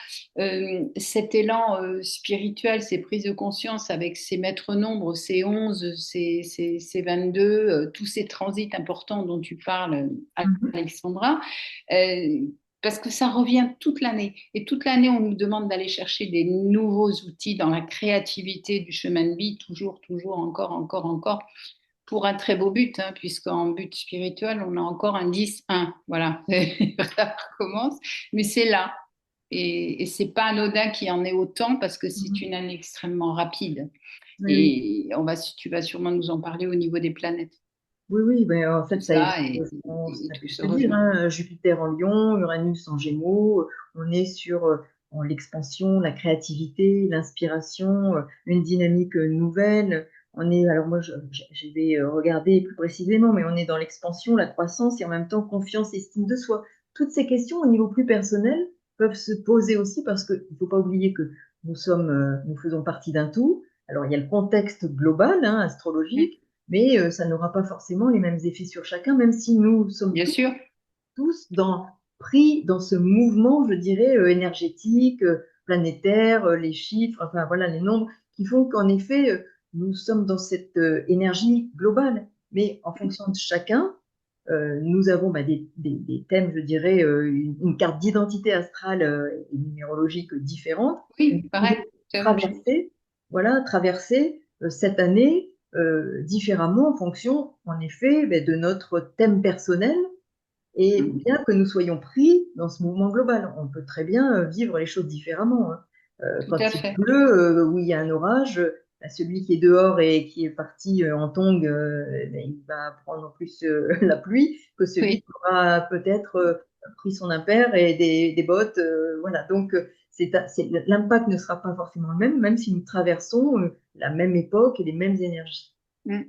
cet élan spirituel, ces prises de conscience avec ces maîtres nombres, ces 11, ces 22, tous ces transits importants dont tu parles, Mhm. Alexandra. Euh, parce que ça revient toute l'année. Et toute l'année, on nous demande d'aller chercher des nouveaux outils dans la créativité du chemin de vie, toujours, toujours, encore, encore, encore pour un très beau but, hein, puisqu'en but spirituel, on a encore un 10-1. Voilà, ça recommence. Mais c'est là. Et c'est pas anodin qu'il y en ait autant parce que c'est Mhm. une année extrêmement rapide. Oui, oui. Et tu vas sûrement nous en parler au niveau des planètes. Oui, oui, ben, en Tout fait, ça évoque ça ce et qu'on tout vient se de dire, rejoint. hein, Jupiter en Lion, Uranus en Gémeaux, on est sur l'expansion, la créativité, l'inspiration, une dynamique nouvelle. On est, alors moi, je vais regarder plus précisément, mais on est dans l'expansion, la croissance et en même temps confiance, estime de soi. Toutes ces questions au niveau plus personnel peuvent se poser aussi parce qu'il ne faut pas oublier que nous faisons partie d'un tout. Alors, il y a le contexte global, hein, astrologique, mais ça n'aura pas forcément les mêmes effets sur chacun, même si nous sommes Bien sûr, tous pris dans ce mouvement, je dirais, énergétique, planétaire, les chiffres, enfin voilà, les nombres, qui font qu'en effet, nous sommes dans cette énergie globale. Mais en fonction de chacun, nous avons des thèmes, je dirais, une carte d'identité astrale et numérologique différente. Et oui, nous pareil, pouvons c'est la même chose. traverser, voilà, traverser cette année différemment en fonction, en effet, ben, de notre thème personnel. Et Mm. bien que nous soyons pris dans ce mouvement global, on peut très bien vivre les choses différemment. Hein. Tout Quand à il fait. pleut, où il y a un orage, bah, celui qui est dehors et qui est parti en tongue, ben, il va prendre plus la pluie que celui Oui. qui aura peut-être pris son impair et des bottes. Voilà. Donc, l'impact ne sera pas forcément le même, même si nous traversons la même époque et les mêmes énergies. Mm.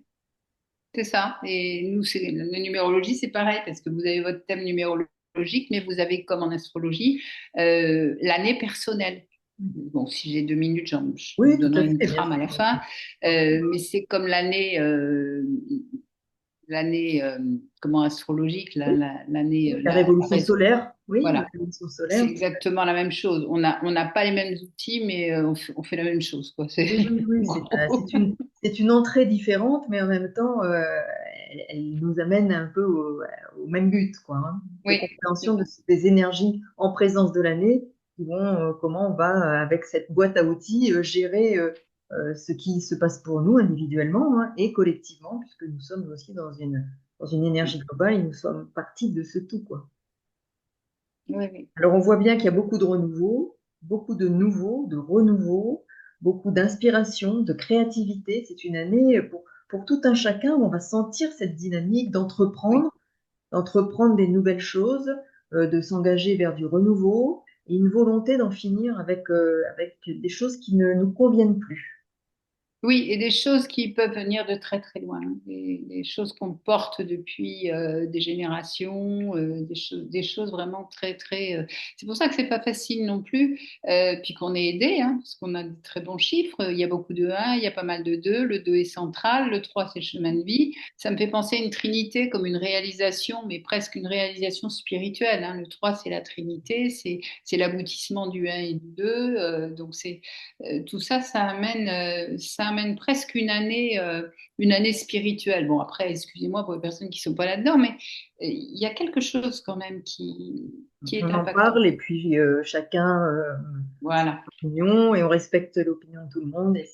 C'est ça. Et nous, la numérologie, c'est pareil, parce que vous avez votre thème numérologique, mais vous avez, comme en astrologie, l'année personnelle. Bon, si j'ai 2 minutes, je vous Oui, tout à donnerai une fait, bien trame à sûr. la fin. Mais c'est comme l'année comment astrologique, Oui, l'année, oui, la révolution solaire. Oui, la voilà. révolution C'est solaire. exactement la même chose. On n'a pas les mêmes outils, mais on fait la même chose, quoi. C'est Oui, oui, oui, en gros. c'est une entrée différente, mais en même temps, elle nous amène un peu au même but, quoi, hein, de Oui, compréhension des énergies en présence de l'année, qui vont, comment on va, avec cette boîte à outils, gérer ce qui se passe pour nous individuellement, hein, et collectivement, puisque nous sommes aussi dans une énergie globale et nous sommes partie de ce tout, quoi. Oui, oui. Alors on voit bien qu'il y a beaucoup de renouveau, beaucoup de nouveaux, de renouveau, beaucoup d'inspiration, de créativité. C'est une année pour tout un chacun où on va sentir cette dynamique Oui. d'entreprendre des nouvelles choses, de s'engager vers du renouveau et une volonté d'en finir avec des choses qui ne nous conviennent plus. Oui, et des choses qui peuvent venir de très très loin, hein. Des choses qu'on porte depuis des générations, des choses vraiment très très. C'est pour ça que c'est pas facile non plus, puis qu'on est aidé, hein, parce qu'on a de très bons chiffres. Il y a beaucoup de 1, il y a pas mal de 2. Le 2 est central, le 3 c'est le chemin de vie. Ça me fait penser à une trinité comme une réalisation, mais presque une réalisation spirituelle, hein. Le 3 c'est la trinité, c'est l'aboutissement du 1 et du 2. Donc c'est tout ça, ça amène presque une année spirituelle. Bon, après, excusez-moi pour les personnes qui ne sont pas là-dedans, mais il y a quelque chose quand même qui est On en impactant. parle et puis chacun Voilà. opinion et on respecte l'opinion de tout le monde. Et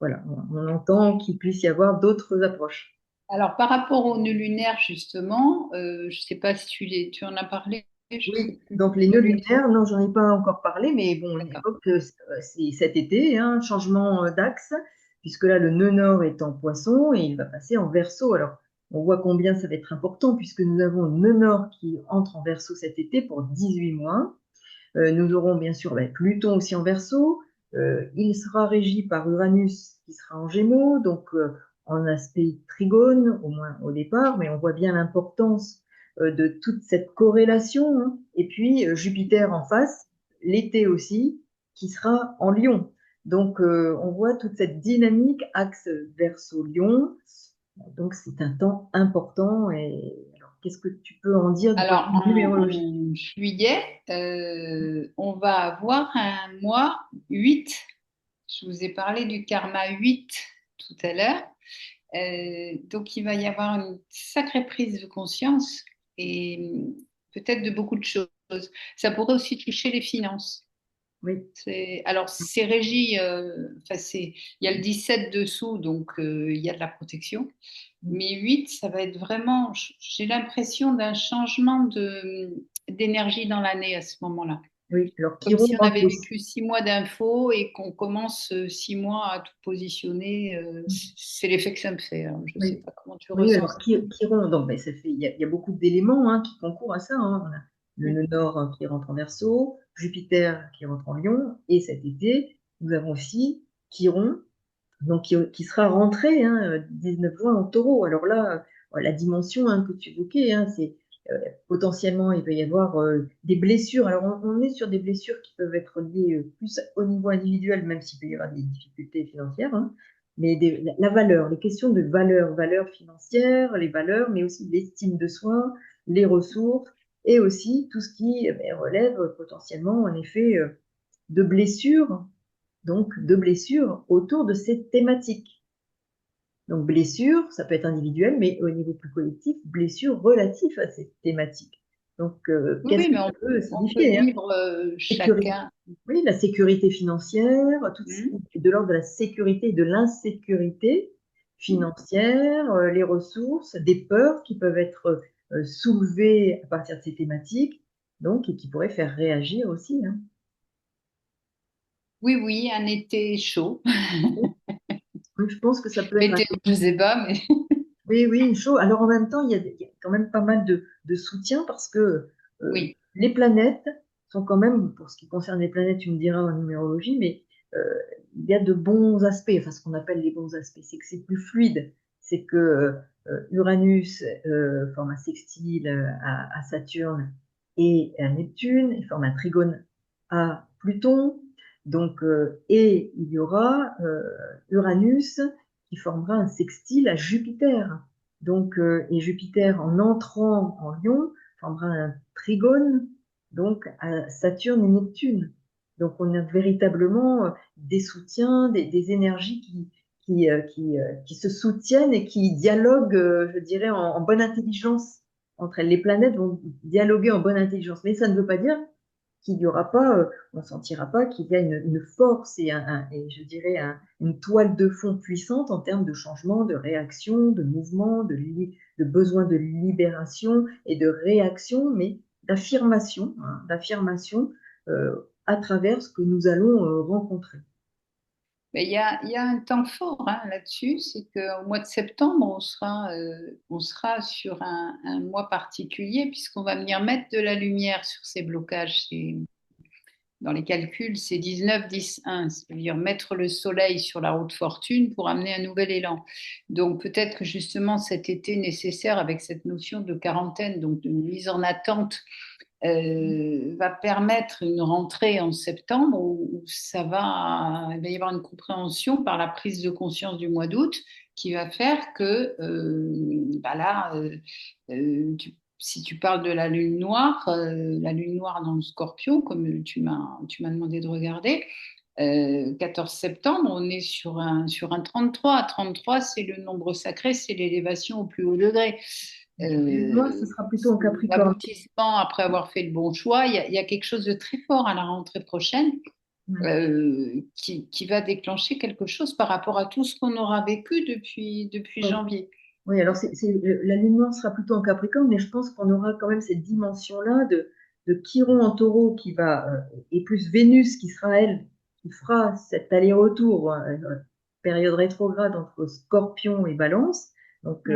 voilà, on entend qu'il puisse y avoir d'autres approches. Alors, par rapport au nœud lunaire, justement, je ne sais pas si tu en as parlé, je ne sais Oui, plus. donc les Nœud nœuds lunaire, lunaires, non, j'en ai pas encore parlé, mais bon, on d'accord. évoque que c'est cet été, hein, changement d'axe, puisque là, le nœud nord est en Poisson et il va passer en Verseau. Alors, on voit combien ça va être important, puisque nous avons le nœud nord qui entre en Verseau cet été pour 18 mois. Nous aurons bien sûr Pluton aussi en Verseau. Il sera régi par Uranus qui sera en Gémeaux, donc en aspect trigone, au moins au départ, mais on voit bien l'importance de toute cette corrélation, hein. Et puis Jupiter en face, l'été aussi, qui sera en Lion. Donc on voit toute cette dynamique axe Verseau-Lion. Donc c'est un temps important. Et alors, qu'est-ce que tu peux en dire du point de Alors, vue numérologique? en juillet, on va avoir un mois 8. Je vous ai parlé du karma 8 tout à l'heure. Donc, il va y avoir une sacrée prise de conscience et peut-être de beaucoup de choses. Ça pourrait aussi toucher les finances. Oui. Alors, c'est régi, enfin, il y a le 17 dessous, donc il y a de la protection. Mais 8, ça va être vraiment, j'ai l'impression d'un changement d'énergie dans l'année à ce moment-là. Oui, alors Comme Chiron si on rentre avait aussi. vécu 6 mois d'infos et qu'on commence 6 mois à tout positionner. C'est l'effet que ça me fait, hein. Je ne sais Oui, pas comment tu oui, ressens alors ça. Chiron, donc, ben, il y a beaucoup d'éléments, hein, qui concourent à ça, hein. On a le Mm. nœud nord, qui rentre en Verseau, Jupiter qui rentre en Lion, et cet été, nous avons aussi Chiron, donc qui sera rentré, hein, 19 juin en Taureau. Alors là, la dimension, hein, que tu évoquais, hein, c'est potentiellement il va y avoir des blessures. Alors on est sur des blessures qui peuvent être liées plus au niveau individuel, même s'il peut y avoir des difficultés financières, hein, mais la valeur, les questions de valeur, valeur financière, les valeurs, mais aussi l'estime de soi, les ressources, et aussi tout ce qui relève potentiellement en effet de blessures, donc de blessures autour de ces thématiques. Donc blessure, ça peut être individuel, mais au niveau plus collectif, blessure relative à cette thématique. Donc Oui, qu'est-ce oui, que mais ça peut on peut signifier, hein? vivre Sécurité, chacun. oui, la sécurité financière, Mm. de l'ordre de la sécurité et de l'insécurité financière, les ressources, des peurs qui peuvent être soulevées à partir de ces thématiques, donc et qui pourraient faire réagir aussi, hein. Oui, oui, un été chaud. Donc, je pense que ça peut être. Météo, je ne sais pas, mais Oui, oui, chaud. Alors en même temps, il y a quand même pas mal de soutien parce que oui. les planètes sont quand même, pour ce qui concerne les planètes, tu me diras en numérologie, mais euh, il y a de bons aspects. Enfin, ce qu'on appelle les bons aspects, c'est que c'est plus fluide. C'est que Uranus forme un sextile à Saturne et à Neptune, il forme un trigone à Pluton. Donc, et il y aura Uranus qui formera un sextile à Jupiter. Donc, et Jupiter, en entrant en Lion, formera un trigone donc à Saturne et Neptune. Donc, on a véritablement des soutiens, des énergies qui se soutiennent et qui dialoguent, je dirais, en bonne intelligence entre elles. Les planètes vont dialoguer en bonne intelligence. Mais ça ne veut pas dire qu'il n'y aura pas, on ne sentira pas qu'il y a une force et je dirais une toile de fond puissante en termes de changement, de réaction, de mouvement, de besoin de libération et de réaction, mais d'affirmation, hein, d'affirmation à travers ce que nous allons rencontrer. Mais il y a un temps fort hein, là-dessus, c'est qu'au mois de septembre, on sera sur un mois particulier puisqu'on va venir mettre de la lumière sur ces blocages. Dans les calculs, c'est 19-10-1, c'est-à-dire mettre le soleil sur la route fortune pour amener un nouvel élan. Donc peut-être que justement cet été nécessaire avec cette notion de quarantaine, donc de mise en attente, va permettre une rentrée en septembre où il va y avoir une compréhension par la prise de conscience du mois d'août qui va faire que bah là, si tu parles de la lune noire dans le Scorpion, comme tu m'as demandé de regarder, 14 septembre, on est sur un 33. 33, c'est le nombre sacré, c'est l'élévation au plus haut degré. Moi, ce sera plutôt en Capricorne. L'aboutissement après avoir fait le bon choix, il y a quelque chose de très fort à la rentrée prochaine Ouais. qui va déclencher quelque chose par rapport à tout ce qu'on aura vécu depuis Ouais. janvier. Oui, alors la lune noire sera plutôt en Capricorne, mais je pense qu'on aura quand même cette dimension-là de Chiron en Taureau et plus Vénus qui sera elle, qui fera cet aller-retour, période rétrograde entre Scorpion et Balance. Donc,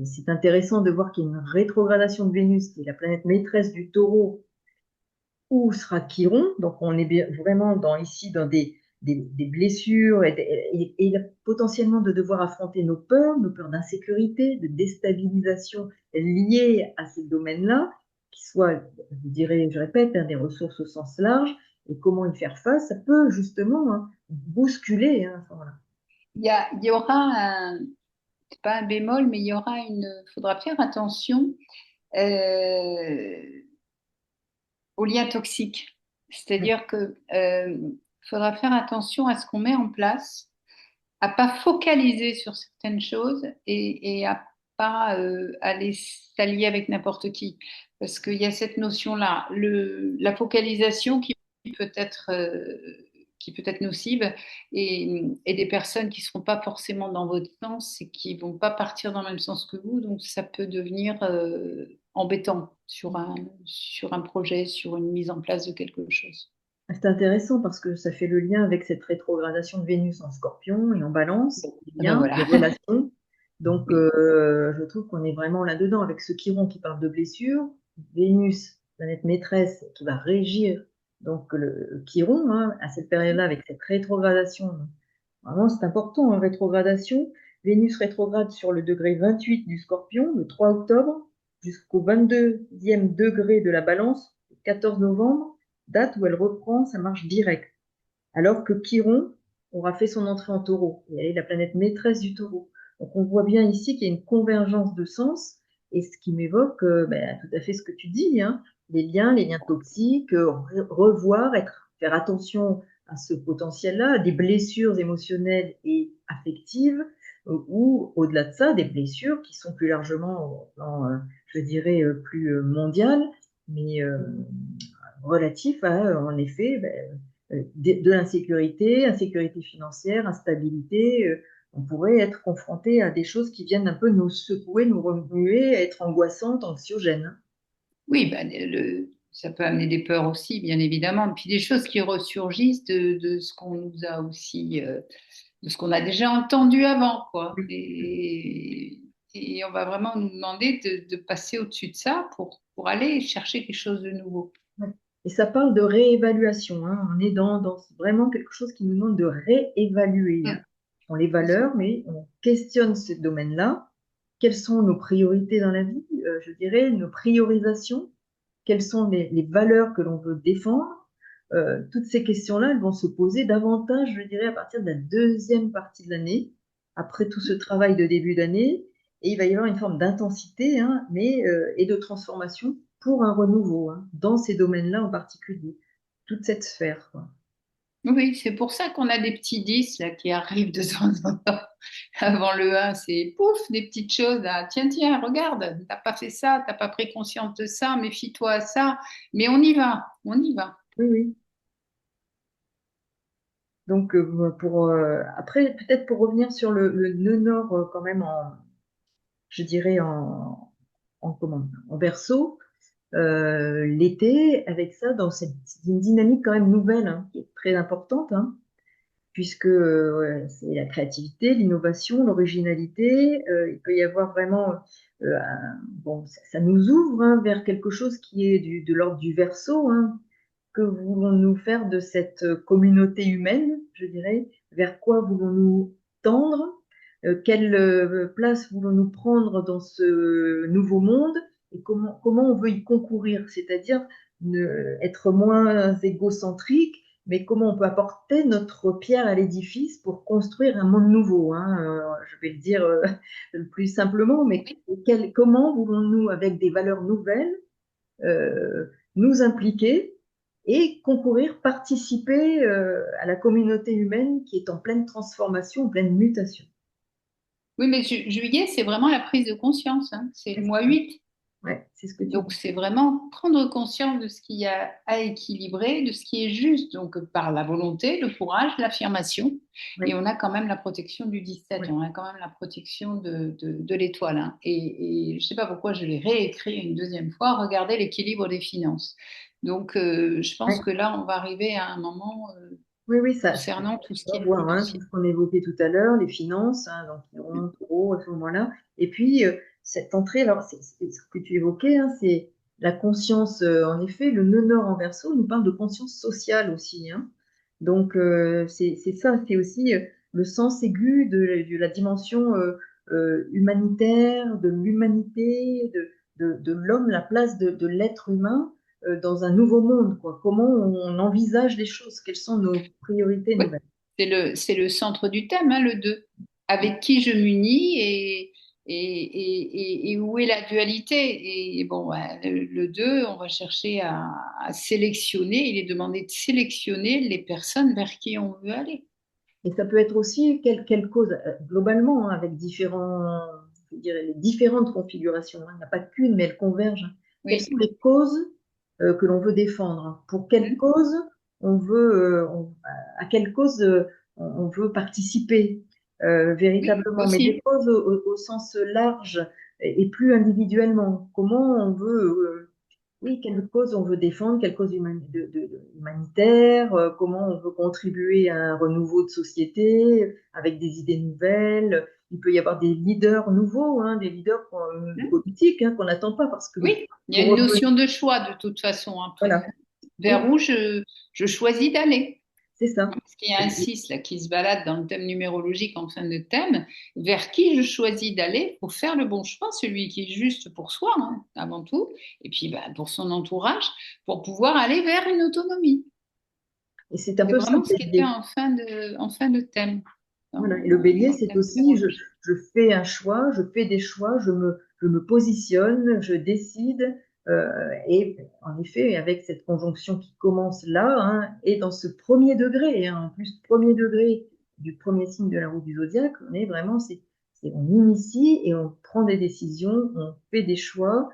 c'est intéressant de voir qu'il y a une rétrogradation de Vénus, qui est la planète maîtresse du Taureau, où sera Chiron. Donc, on est vraiment ici dans des blessures et potentiellement de devoir affronter nos peurs d'insécurité, de déstabilisation liées à ces domaines-là, qui soient, je dirais, je répète, hein, des ressources au sens large, et comment y faire face, ça peut justement hein, bousculer. Hein, voilà. Il y aura c'est pas un bémol, mais faudra faire attention euh, aux liens toxiques. C'est-à-dire que faudra faire attention à ce qu'on met en place, à pas focaliser sur certaines choses et à pas aller s'allier avec n'importe qui. Parce qu'il y a cette notion-là, la focalisation qui peut être nocive et des personnes qui ne seront pas forcément dans votre sens et qui ne vont pas partir dans le même sens que vous. Donc ça peut devenir embêtant sur un projet, sur une mise en place de quelque chose. C'est intéressant parce que ça fait le lien avec cette rétrogradation de Vénus en Scorpion et en Balance, Bon, les ah ben liens, voilà. les relations. Donc, Oui. je trouve qu'on est vraiment là-dedans avec ce Chiron qui parle de blessure, Vénus, planète maîtresse, qui va régir donc le Chiron hein, à cette période-là avec cette rétrogradation. Vraiment, c'est important en rétrogradation. Vénus rétrograde sur le degré 28 du Scorpion, le 3 octobre, jusqu'au 22e degré de la Balance, le 14 novembre, date où elle reprend sa marche directe. Alors que Chiron aura fait son entrée en Taureau, et elle est la planète maîtresse du Taureau. Donc on voit bien ici qu'il y a une convergence de sens, et ce qui m'évoque tout à fait ce que tu dis, hein, les liens toxiques, revoir, faire attention à ce potentiel-là, des blessures émotionnelles et affectives, ou au-delà de ça, des blessures qui sont plus largement, je dirais, plus mondiales, mais relatifs à, en effet, de l'insécurité, insécurité financière, instabilité. On pourrait être confronté à des choses qui viennent un peu nous secouer, nous remuer, être angoissantes, anxiogènes. Oui, ben, ça peut amener des peurs aussi, bien évidemment. Puis des choses qui ressurgissent de ce qu'on nous a aussi, de ce qu'on a déjà entendu avant, quoi. Et on va vraiment nous demander de passer au-dessus de ça pour aller chercher quelque chose de nouveau. Ouais. Et ça parle de réévaluation. Hein. On est dans vraiment quelque chose qui nous demande de réévaluer. Hein. Mm. On les valeurs, mais on questionne ce domaine-là. Quelles sont nos priorités dans la vie? Je dirais nos priorisations. Quelles sont les valeurs que l'on veut défendre? Toutes ces questions-là, elles vont se poser davantage, je dirais, à partir de la deuxième partie de l'année, après tout ce travail de début d'année. Et il va y avoir une forme d'intensité hein, et de transformation pour un renouveau hein, dans ces domaines-là en particulier, toute cette sphère. Quoi. Oui, c'est pour ça qu'on a des petits 10 là, qui arrivent de temps en temps. Avant le 1, c'est pouf, des petites choses. Ah, tiens, tiens, regarde, t'as pas fait ça, t'as pas pris conscience de ça, méfie-toi à ça. Mais on y va, on y va. Oui, oui. Donc, après, peut-être pour revenir sur le nœud nord, quand même, je dirais en Verseau, l'été, avec ça, dans une dynamique quand même nouvelle, hein, qui est très importante, hein, puisque ouais, c'est la créativité, l'innovation, l'originalité. Il peut y avoir vraiment, bon, ça nous ouvre, hein, vers quelque chose qui est de l'ordre du Verseau, hein. Que voulons-nous faire de cette communauté humaine, je dirais? Vers quoi voulons-nous tendre? Quelle place voulons-nous prendre dans ce nouveau monde? Et comment on veut y concourir? C'est-à-dire être moins égocentrique, mais comment on peut apporter notre pierre à l'édifice pour construire un monde nouveau, hein? Je vais le dire le plus simplement, mais comment voulons-nous, avec des valeurs nouvelles, euh, nous impliquer et concourir, participer à la communauté humaine qui est en pleine transformation, en pleine mutation. Oui, mais juillet, c'est vraiment la prise de conscience, hein. C'est le C'est mois ça. 8. Ouais, c'est ce que tu Donc, dis. c'est vraiment prendre conscience de ce qu'il y a à équilibrer, de ce qui est juste, donc par la volonté, le courage, l'affirmation. Et Ouais, on a quand même la protection du 17, ouais, on a quand même la protection de l'étoile, hein. Et je ne sais pas pourquoi je l'ai réécrit une deuxième fois, regarder l'équilibre des finances. Donc, je pense ouais. que là, on va arriver à un moment Oui, oui, concernant tout ce on qui va est voir, hein, tout financier. ce qu'on évoquait tout à l'heure, les finances, hein, donc qui remontent trop à ce moment-là. Et puis, cette entrée, alors, c'est ce que tu évoquais, hein, c'est la conscience, en effet, le nœud nord en verso nous parle de conscience sociale aussi, hein. Donc, c'est ça, c'est aussi le sens aigu de la dimension humanitaire, de l'humanité, de l'homme, la place de l'être humain dans un nouveau monde, quoi. Comment on envisage les choses, quelles sont nos priorités Oui, nouvelles. c'est le centre du thème, hein, le 2. Avec qui je m'unis et où est la dualité. Et bon, ouais, le 2, on va chercher à sélectionner, il est demandé de sélectionner les personnes vers qui on veut aller. Et ça peut être aussi quelle cause, globalement, hein, avec je dirais, les différentes configurations, hein. Il n'y en a pas qu'une, mais elles convergent. Quelles Oui. sont les causes que l'on veut défendre? Hein? Pour quelle Mhm. cause on veut, à quelle cause on veut participer Oui, véritablement? Mais des aussi. causes au sens large et plus individuellement. Comment on veut oui, quelle cause on veut défendre, quelle cause humanitaire, comment on veut contribuer à un renouveau de société avec des idées nouvelles. Il peut y avoir des leaders nouveaux, hein, des leaders Mhm. politiques, hein, qu'on n'attend pas parce que Oui, il y a pour une revenir, notion de choix de toute façon après. voilà, Vers oui, où je choisis d'aller. c'est ça. Parce qu'il y a un 6 là, qui se balade dans le thème numérologique en fin de thème, vers qui je choisis d'aller pour faire le bon choix, celui qui est juste pour soi, hein, avant tout, et puis bah, pour son entourage, pour pouvoir aller vers une autonomie. Et c'est un C'est peu ça vraiment le ce qui était bélier. en fin de thème, Voilà. Et le bélier, dans le c'est thème aussi, numérologique. je fais un choix, je fais des choix, je me positionne, je décide. Et en effet, avec cette conjonction qui commence là, hein, et dans ce premier degré, hein, en plus, premier degré du premier signe de la roue du zodiaque, on est vraiment, on initie et on prend des décisions, on fait des choix.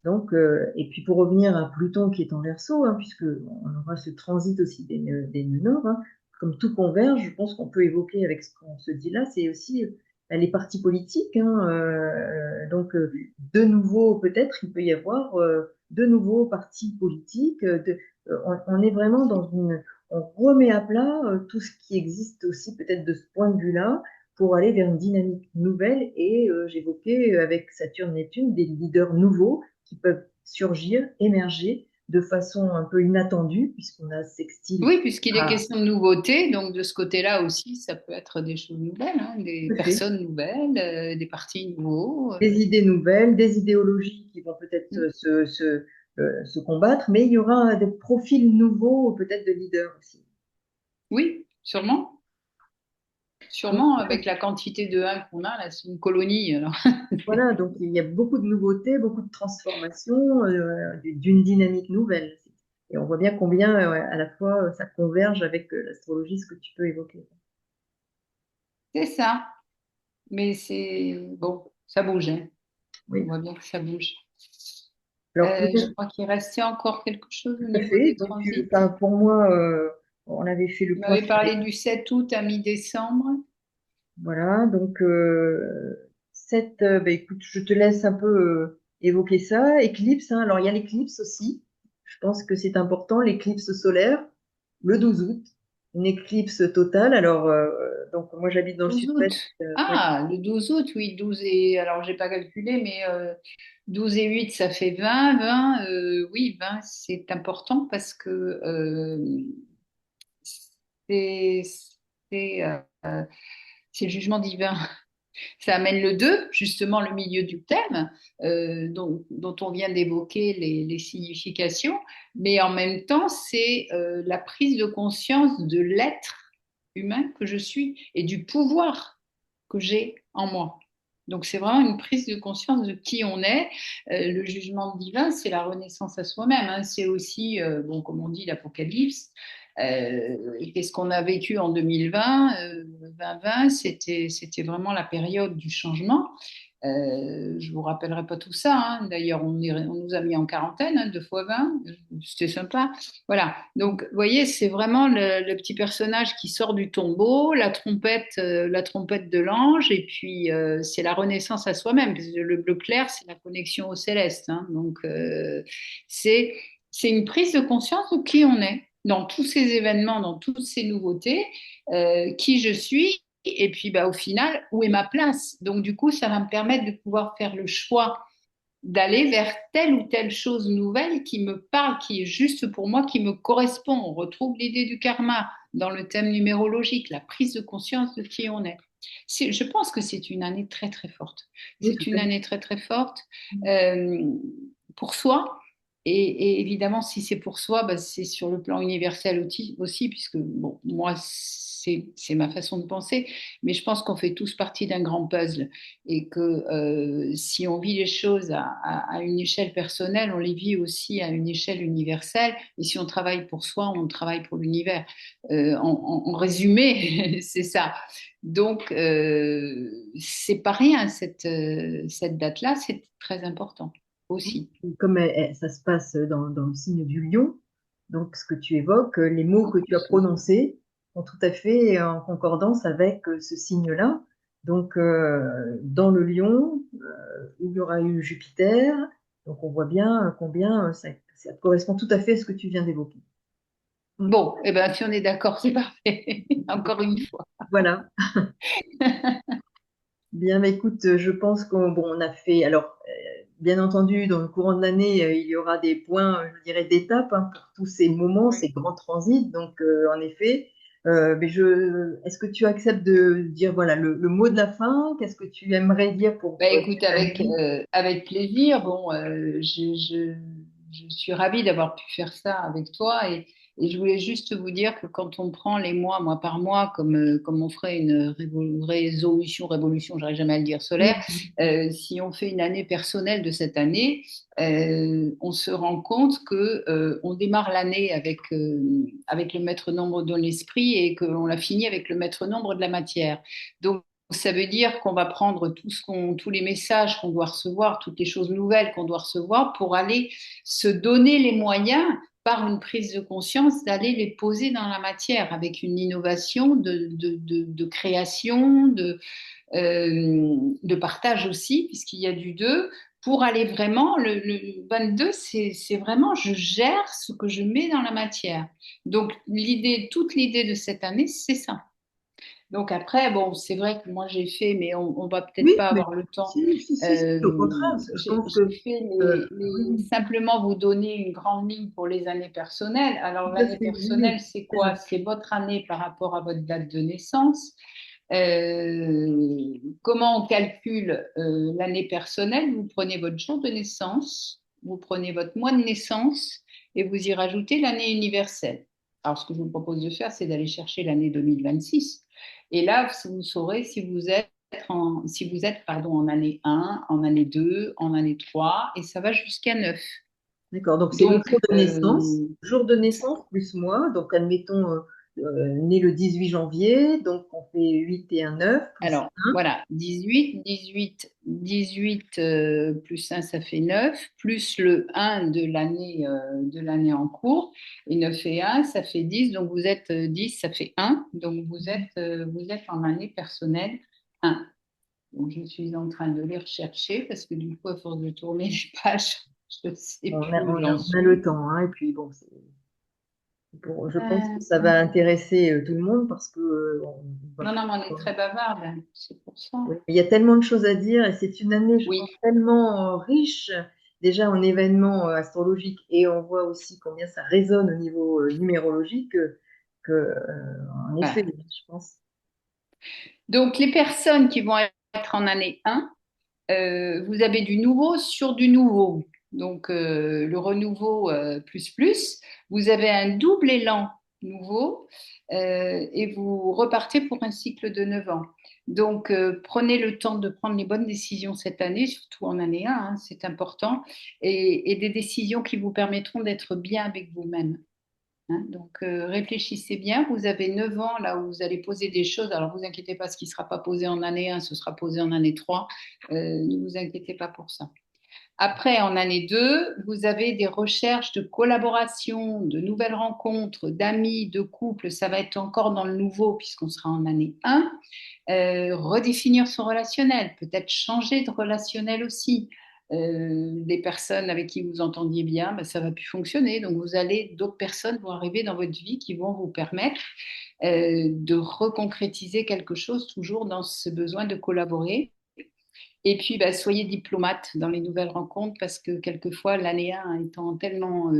Donc, et puis pour revenir à Pluton qui est en Verseau, hein, puisque on aura ce transit aussi des nœuds nord, hein, comme tout converge, je pense qu'on peut évoquer avec ce qu'on se dit là, c'est aussi les partis politiques, hein, donc, de nouveau, peut-être, il peut y avoir de nouveaux partis politiques. On est vraiment on remet à plat tout ce qui existe aussi peut-être de ce point de vue-là pour aller vers une dynamique nouvelle. Et j'évoquais avec Saturne-Neptune des leaders nouveaux qui peuvent surgir, émerger de façon un peu inattendue, puisqu'on a sextile Oui, puisqu'il est à question de nouveauté, donc de ce côté-là aussi, ça peut être des choses nouvelles, hein, des tout fait. personnes nouvelles, des partis nouveaux. Des idées nouvelles, des idéologies qui vont peut-être se combattre, mais il y aura des profils nouveaux, peut-être de leaders aussi. Oui, sûrement. Donc, Sûrement, avec la quantité de 1 qu'on a, là, c'est une colonie. Alors. voilà, donc il y a beaucoup de nouveautés, beaucoup de transformations, d'une dynamique nouvelle. Et on voit bien combien, à la fois, ça converge avec l'astrologie, ce que tu peux évoquer. C'est ça. Mais c'est bon, ça bouge, hein. On Oui, voit bien que ça bouge. alors Je peut-être crois qu'il restait encore quelque chose au tout à niveau fait. des Donc, transits. enfin, pour moi, on avait fait le Vous point m'avez sur parlé du 7 août à mi-décembre. voilà, donc bah, écoute, je te laisse un peu évoquer ça. Éclipse, hein. Alors il y a l'éclipse aussi. Je pense que c'est important, l'éclipse solaire, le 12 août, une éclipse totale. Alors, donc moi j'habite dans le 12 sud-ouest. août. Ouais. Ah, le 12 août, oui, 12 et... Alors, j'ai pas calculé, mais 12 et 8, ça fait 20. 20, oui, 20, c'est important parce que c'est c'est, euh, euh, c'est le jugement divin. Ça amène le 2, justement le milieu du thème, dont on vient d'évoquer les significations, mais en même temps, c'est la prise de conscience de l'être humain que je suis et du pouvoir que j'ai en moi. Donc c'est vraiment une prise de conscience de qui on est. Le jugement divin, c'est la renaissance à soi-même, hein. C'est aussi, bon, comme on dit, l'Apocalypse. Qu'est-ce qu'on a vécu en 2020, 2020, c'était vraiment la période du changement. Je vous rappellerai pas tout ça, hein. D'ailleurs, on nous a mis en quarantaine, hein, 2 fois 20. C'était sympa. Voilà. Donc, vous voyez, c'est vraiment le petit personnage qui sort du tombeau, la trompette de l'ange, et puis c'est la renaissance à soi-même. Parce que le bleu clair, c'est la connexion au céleste, hein. Donc, c'est c'est une prise de conscience de qui on est dans tous ces événements, dans toutes ces nouveautés, qui je suis et puis, bah, au final, où est ma place? Donc, du coup, ça va me permettre de pouvoir faire le choix d'aller vers telle ou telle chose nouvelle qui me parle, qui est juste pour moi, qui me correspond. On retrouve l'idée du karma dans le thème numérologique, la prise de conscience de qui on est. Je pense que c'est une année très, très forte. Oui, tout C'est une à fait. année très, très forte euh, pour soi. Et évidemment, si c'est pour soi, bah, c'est sur le plan universel aussi, puisque bon, moi, c'est ma façon de penser, mais je pense qu'on fait tous partie d'un grand puzzle et que si on vit les choses à une échelle personnelle, on les vit aussi à une échelle universelle. Et si on travaille pour soi, on travaille pour l'univers. En résumé, c'est ça. Donc, c'est pas rien, cette date-là, c'est très important aussi. Comme ça se passe dans le signe du lion, donc ce que tu évoques, les mots En que tu as plus, prononcés sont tout à fait en concordance avec ce signe-là. Donc dans le lion, où il y aura eu Jupiter, donc on voit bien combien ça correspond tout à fait à ce que tu viens d'évoquer. Mm. bon, eh ben, si on est d'accord, c'est parfait. Encore une fois. Voilà. Bien, mais écoute, je pense qu'on bon, on a fait. Alors, bien entendu, dans le courant de l'année, il y aura des points, je dirais, d'étape hein, pour tous ces moments, Oui. ces grands transits. Donc, en effet, est-ce que tu acceptes de dire voilà le mot de la fin? Qu'est-ce que tu aimerais dire pour Bah, écoute, cette année? avec plaisir. Bon, je suis ravie d'avoir pu faire ça avec toi et je voulais juste vous dire que quand on prend les mois par mois, comme on ferait une révolution, j'arrive jamais à le dire, solaire, Mm. si on fait une année personnelle de cette année, on se rend compte que on démarre l'année avec le maître nombre de l'esprit et qu'on la finit avec le maître nombre de la matière. Donc, ça veut dire qu'on va prendre tous les messages qu'on doit recevoir, toutes les choses nouvelles qu'on doit recevoir pour aller se donner les moyens par une prise de conscience d'aller les poser dans la matière avec une innovation de création, de partage aussi, puisqu'il y a du deux, pour aller vraiment, le 22, c'est vraiment, je gère ce que je mets dans la matière. Donc, toute l'idée de cette année, c'est ça. Donc après, bon, c'est vrai que moi j'ai fait, mais on va peut-être Oui, pas mais avoir le temps. si, au contraire, je pense J'ai que fait oui, oui, simplement vous donner une grande ligne pour les années personnelles. Alors tout à l'année fait, oui, oui, personnelle, c'est c'est quoi? C'est votre année par rapport à votre date de naissance. Comment on calcule l'année personnelle? Vous prenez votre jour de naissance, vous prenez votre mois de naissance et vous y rajoutez l'année universelle. Alors ce que je vous propose de faire, c'est d'aller chercher l'année 2026. Et là, vous saurez si vous êtes pardon, en année 1, en année 2, en année 3, et ça va jusqu'à 9. D'accord, donc c'est le Donc, jour de naissance plus mois. Donc, admettons, né le 18 janvier, donc on fait 8 et un 9 plus Alors, 1. voilà, 18 plus un ça fait 9 plus le un de l'année en cours, et 9 et un ça fait 10 donc vous êtes 10 ça fait un donc vous êtes en année personnelle un. Donc, je suis en train de les rechercher parce que du coup, à force de tourner les pages, je ne sais On a, plus où on a- j'en on a le suis. temps, hein, et puis bon, je pense que ça Euh, va intéresser tout le monde parce que on va non, non, mais on est pouvoir- très bavarde, hein, c'est pour ça. oui, il y a tellement de choses à dire et c'est une année, je Oui, pense, tellement riche déjà en événements astrologiques et on voit aussi combien ça résonne au niveau numérologique en effet, voilà. je pense. Donc, les personnes qui vont être en année un, vous avez du nouveau sur du nouveau. Donc, le renouveau plus plus, vous avez un double élan nouveau et vous repartez pour un cycle de 9 ans. Donc, prenez le temps de prendre les bonnes décisions cette année, surtout en année 1, hein, c'est important, et des décisions qui vous permettront d'être bien avec vous-même. Hein. Donc, réfléchissez bien. Vous avez 9 ans là où vous allez poser des choses. Alors, vous inquiétez pas, ce qui ne sera pas posé en année 1, ce sera posé en année 3. Ne vous inquiétez pas pour ça. Après, en année 2, vous avez des recherches de collaboration, de nouvelles rencontres, d'amis, de couples. Ça va être encore dans le nouveau puisqu'on sera en année 1. Redéfinir son relationnel, peut-être changer de relationnel aussi. Des personnes avec qui vous entendiez bien, ben, ça va plus fonctionner. Donc vous allez, d'autres personnes vont arriver dans votre vie qui vont vous permettre de reconcrétiser quelque chose, toujours dans ce besoin de collaborer. Et puis, bah, soyez diplomate dans les nouvelles rencontres parce que quelquefois, l'année 1 étant tellement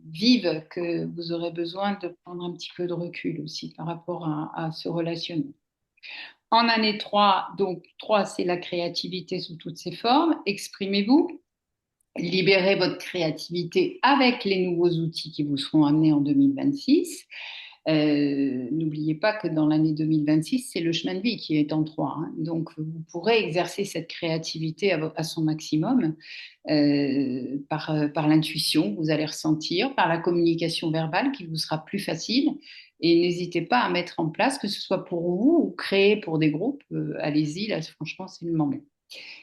vive que vous aurez besoin de prendre un petit peu de recul aussi par rapport à ce relationnel. En année 3, donc 3, c'est la créativité sous toutes ses formes. Exprimez-vous, libérez votre créativité avec les nouveaux outils qui vous seront amenés en 2026. N'oubliez pas que dans l'année 2026, c'est le chemin de vie qui est en 3. Hein. Donc, vous pourrez exercer cette créativité à son maximum par l'intuition que vous allez ressentir, par la communication verbale qui vous sera plus facile. Et n'hésitez pas à mettre en place, que ce soit pour vous ou créer pour des groupes. Allez-y, là, franchement, c'est le moment.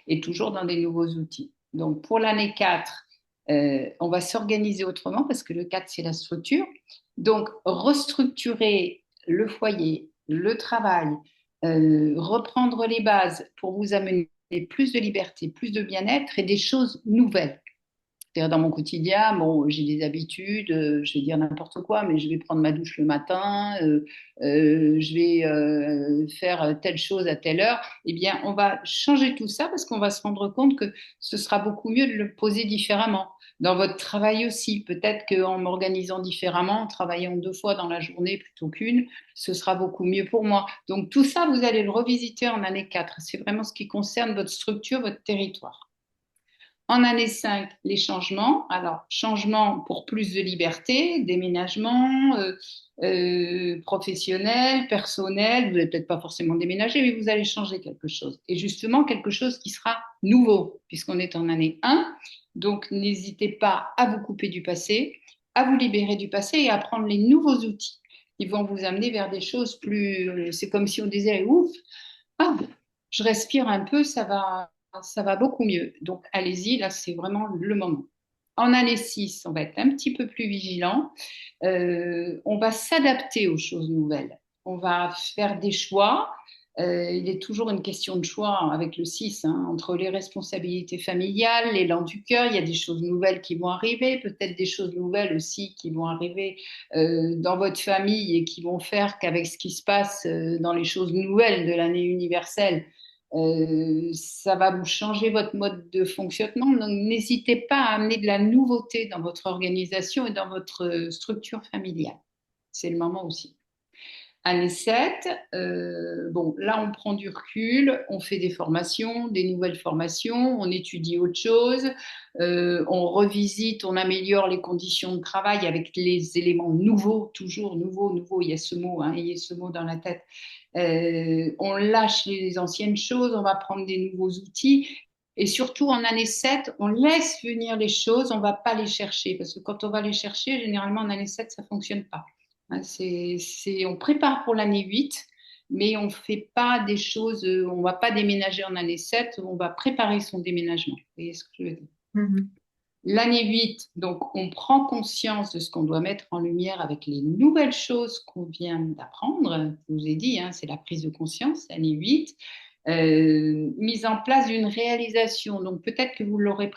Et toujours dans des nouveaux outils. Donc, pour l'année 4, on va s'organiser autrement parce que le 4, c'est la structure. Donc, restructurer le foyer, le travail, reprendre les bases pour vous amener plus de liberté, plus de bien-être et des choses nouvelles. C'est-à-dire dans mon quotidien, bon, j'ai des habitudes, je vais dire n'importe quoi, mais je vais prendre ma douche le matin, je vais faire telle chose à telle heure. Eh bien, on va changer tout ça parce qu'on va se rendre compte que ce sera beaucoup mieux de le poser différemment. Dans votre travail aussi, peut-être qu'en m'organisant différemment, en travaillant 2 fois dans la journée plutôt qu'une, ce sera beaucoup mieux pour moi. Donc tout ça, vous allez le revisiter en année 4. C'est vraiment ce qui concerne votre structure, votre territoire. En année 5, les changements. Alors, changement pour plus de liberté, déménagement professionnel, personnel. Vous n'allez peut-être pas forcément déménager, mais vous allez changer quelque chose. Et justement, quelque chose qui sera nouveau, puisqu'on est en année 1. Donc, n'hésitez pas à vous couper du passé, à vous libérer du passé et à prendre les nouveaux outils qui vont vous amener vers des choses plus... C'est comme si on disait, ouf, ah, je respire un peu, ça va beaucoup mieux. Donc, allez-y, là, c'est vraiment le moment. En année 6, on va être un petit peu plus vigilant. On va s'adapter aux choses nouvelles. On va faire des choix. Il est toujours une question de choix avec le 6, hein, entre les responsabilités familiales, l'élan du cœur. Il y a des choses nouvelles qui vont arriver, peut-être des choses nouvelles aussi qui vont arriver dans votre famille et qui vont faire qu'avec ce qui se passe dans les choses nouvelles de l'année universelle, ça va vous changer votre mode de fonctionnement. Donc, n'hésitez pas à amener de la nouveauté dans votre organisation et dans votre structure familiale. C'est le moment aussi. Année 7, bon, là, on prend du recul, on fait des formations, des nouvelles formations, on étudie autre chose, on revisite, on améliore les conditions de travail avec les éléments nouveaux, toujours nouveaux, nouveaux, il y a ce mot, hein, il y a ce mot dans la tête. On lâche les anciennes choses, on va prendre des nouveaux outils. Et surtout en année 7, on laisse venir les choses, on ne va pas les chercher. Parce que quand on va les chercher, généralement en année 7, ça ne fonctionne pas. Hein, on prépare pour l'année 8, mais on ne fait pas des choses, on ne va pas déménager en année 7, on va préparer son déménagement. Vous voyez ce que je veux dire? Mhm. L'année 8, donc on prend conscience de ce qu'on doit mettre en lumière avec les nouvelles choses qu'on vient d'apprendre. Je vous ai dit, hein, c'est la prise de conscience, l'année 8. Mise en place d'une réalisation. Donc peut-être que vous l'aurez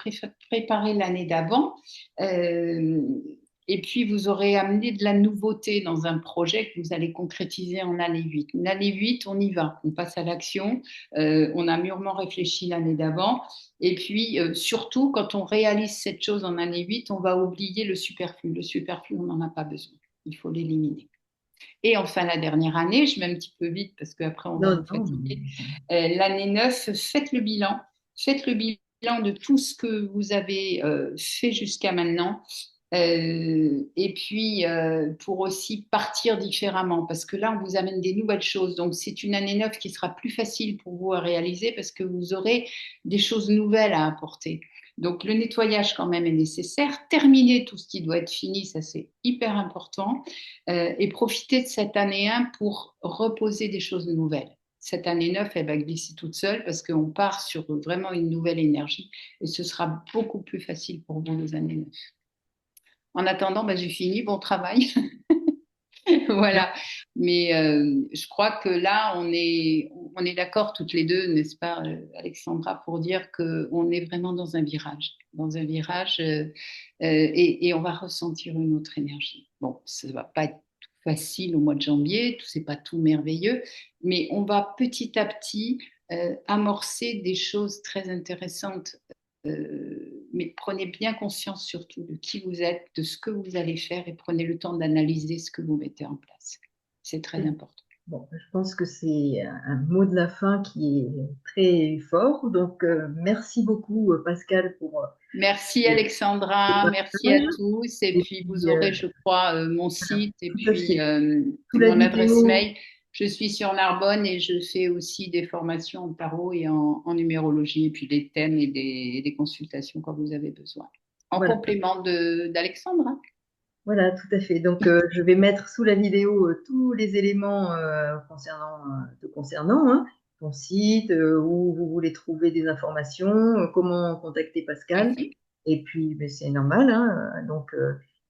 préparé l'année d'avant. Euh, et puis, vous aurez amené de la nouveauté dans un projet que vous allez concrétiser en année 8. L'année 8, on y va, on passe à l'action. On a mûrement réfléchi l'année d'avant. Et puis, surtout, quand on réalise cette chose en année 8, on va oublier le superflu. Le superflu, on n'en a pas besoin. Il faut l'éliminer. Et enfin, la dernière année, je vais un petit peu vite parce qu'après, on va Non, vous non. fatiguer. L'année 9, faites le bilan. Faites le bilan de tout ce que vous avez fait jusqu'à maintenant. Et puis, pour aussi partir différemment, parce que là, on vous amène des nouvelles choses. Donc, c'est une année 9 qui sera plus facile pour vous à réaliser parce que vous aurez des choses nouvelles à apporter. Donc, le nettoyage quand même est nécessaire. Terminer tout ce qui doit être fini, ça c'est hyper important. Et profiter de cette année 1 pour reposer des choses nouvelles. Cette année 9, elle va glisser toute seule parce qu'on part sur vraiment une nouvelle énergie et ce sera beaucoup plus facile pour vous les années 9. En attendant, ben, j'ai fini, bon travail. Voilà. Mais je crois que là, on est d'accord toutes les deux, n'est-ce pas, Alexandra, pour dire qu'on est vraiment dans un virage et on va ressentir une autre énergie. Bon, ça ne va pas être facile au mois de janvier, c'est pas tout merveilleux, mais on va petit à petit amorcer des choses très intéressantes. Mais prenez bien conscience surtout de qui vous êtes, de ce que vous allez faire et prenez le temps d'analyser ce que vous mettez en place. C'est très important. Bon, je pense que c'est un mot de la fin qui est très fort. Donc, merci beaucoup, Pascal, pour Merci ce ce Alexandra, merci à partage. tous. Et Et puis vous puis, aurez, je crois, mon voilà, site et tout à puis fait. Sous la mon adresse vidéo, mail. Je suis sur Narbonne et je fais aussi des formations en tarot et en numérologie et puis des thèmes et des consultations quand vous avez besoin. En voilà, complément d'Alexandra. voilà, tout à fait. Donc, je vais mettre sous la vidéo tous les éléments te concernant, hein, ton site, où vous voulez trouver des informations, comment contacter Pascal. Merci. Et puis, ben, c'est normal, hein, donc,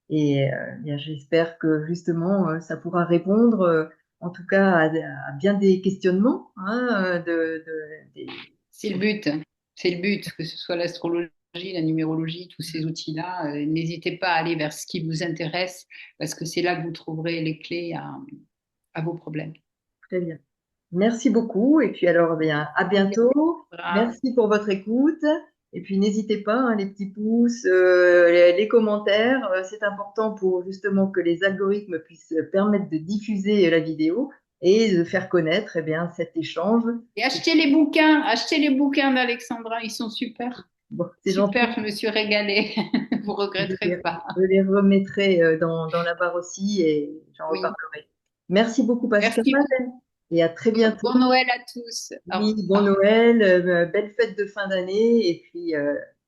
bien, j'espère que justement, ça pourra répondre, en tout cas, à bien des questionnements, hein, C'est le but. C'est le but, que ce soit l'astrologie, la numérologie, tous ces outils-là. N'hésitez pas à aller vers ce qui vous intéresse parce que c'est là que vous trouverez les clés à vos problèmes. Très bien. Merci beaucoup. Et puis alors, bien, à bientôt. Merci pour votre écoute. Et puis n'hésitez pas, hein, les petits pouces, les commentaires. C'est important pour justement que les algorithmes puissent permettre de diffuser la vidéo et de faire connaître cet échange. Et achetez les bouquins d'Alexandra, ils sont super. Bon, c'est Super, gentil. je me suis régalée. Vous Je regretterez les, pas. je les remettrai dans la barre aussi et j'en Oui. reparlerai. Merci beaucoup, Pascal, Merci beaucoup. et à très Bon bientôt. Noël à tous. Au Oui, bon revoir. Noël, belle fête de fin d'année et puis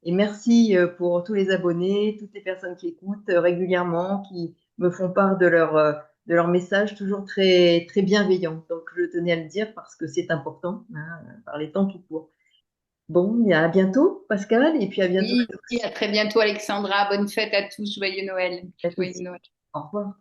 et merci pour tous les abonnés, toutes les personnes qui écoutent régulièrement, qui me font part de leurs messages toujours très très bienveillants. Donc je tenais à le dire parce que c'est important, hein, par les temps qui courent. Bon, bien, à bientôt Pascal et puis à bientôt Oui, à à tous. très bientôt Alexandra. Bonne fête à tous. Joyeux Noël. Faites Joyeux aussi. Noël. Au revoir.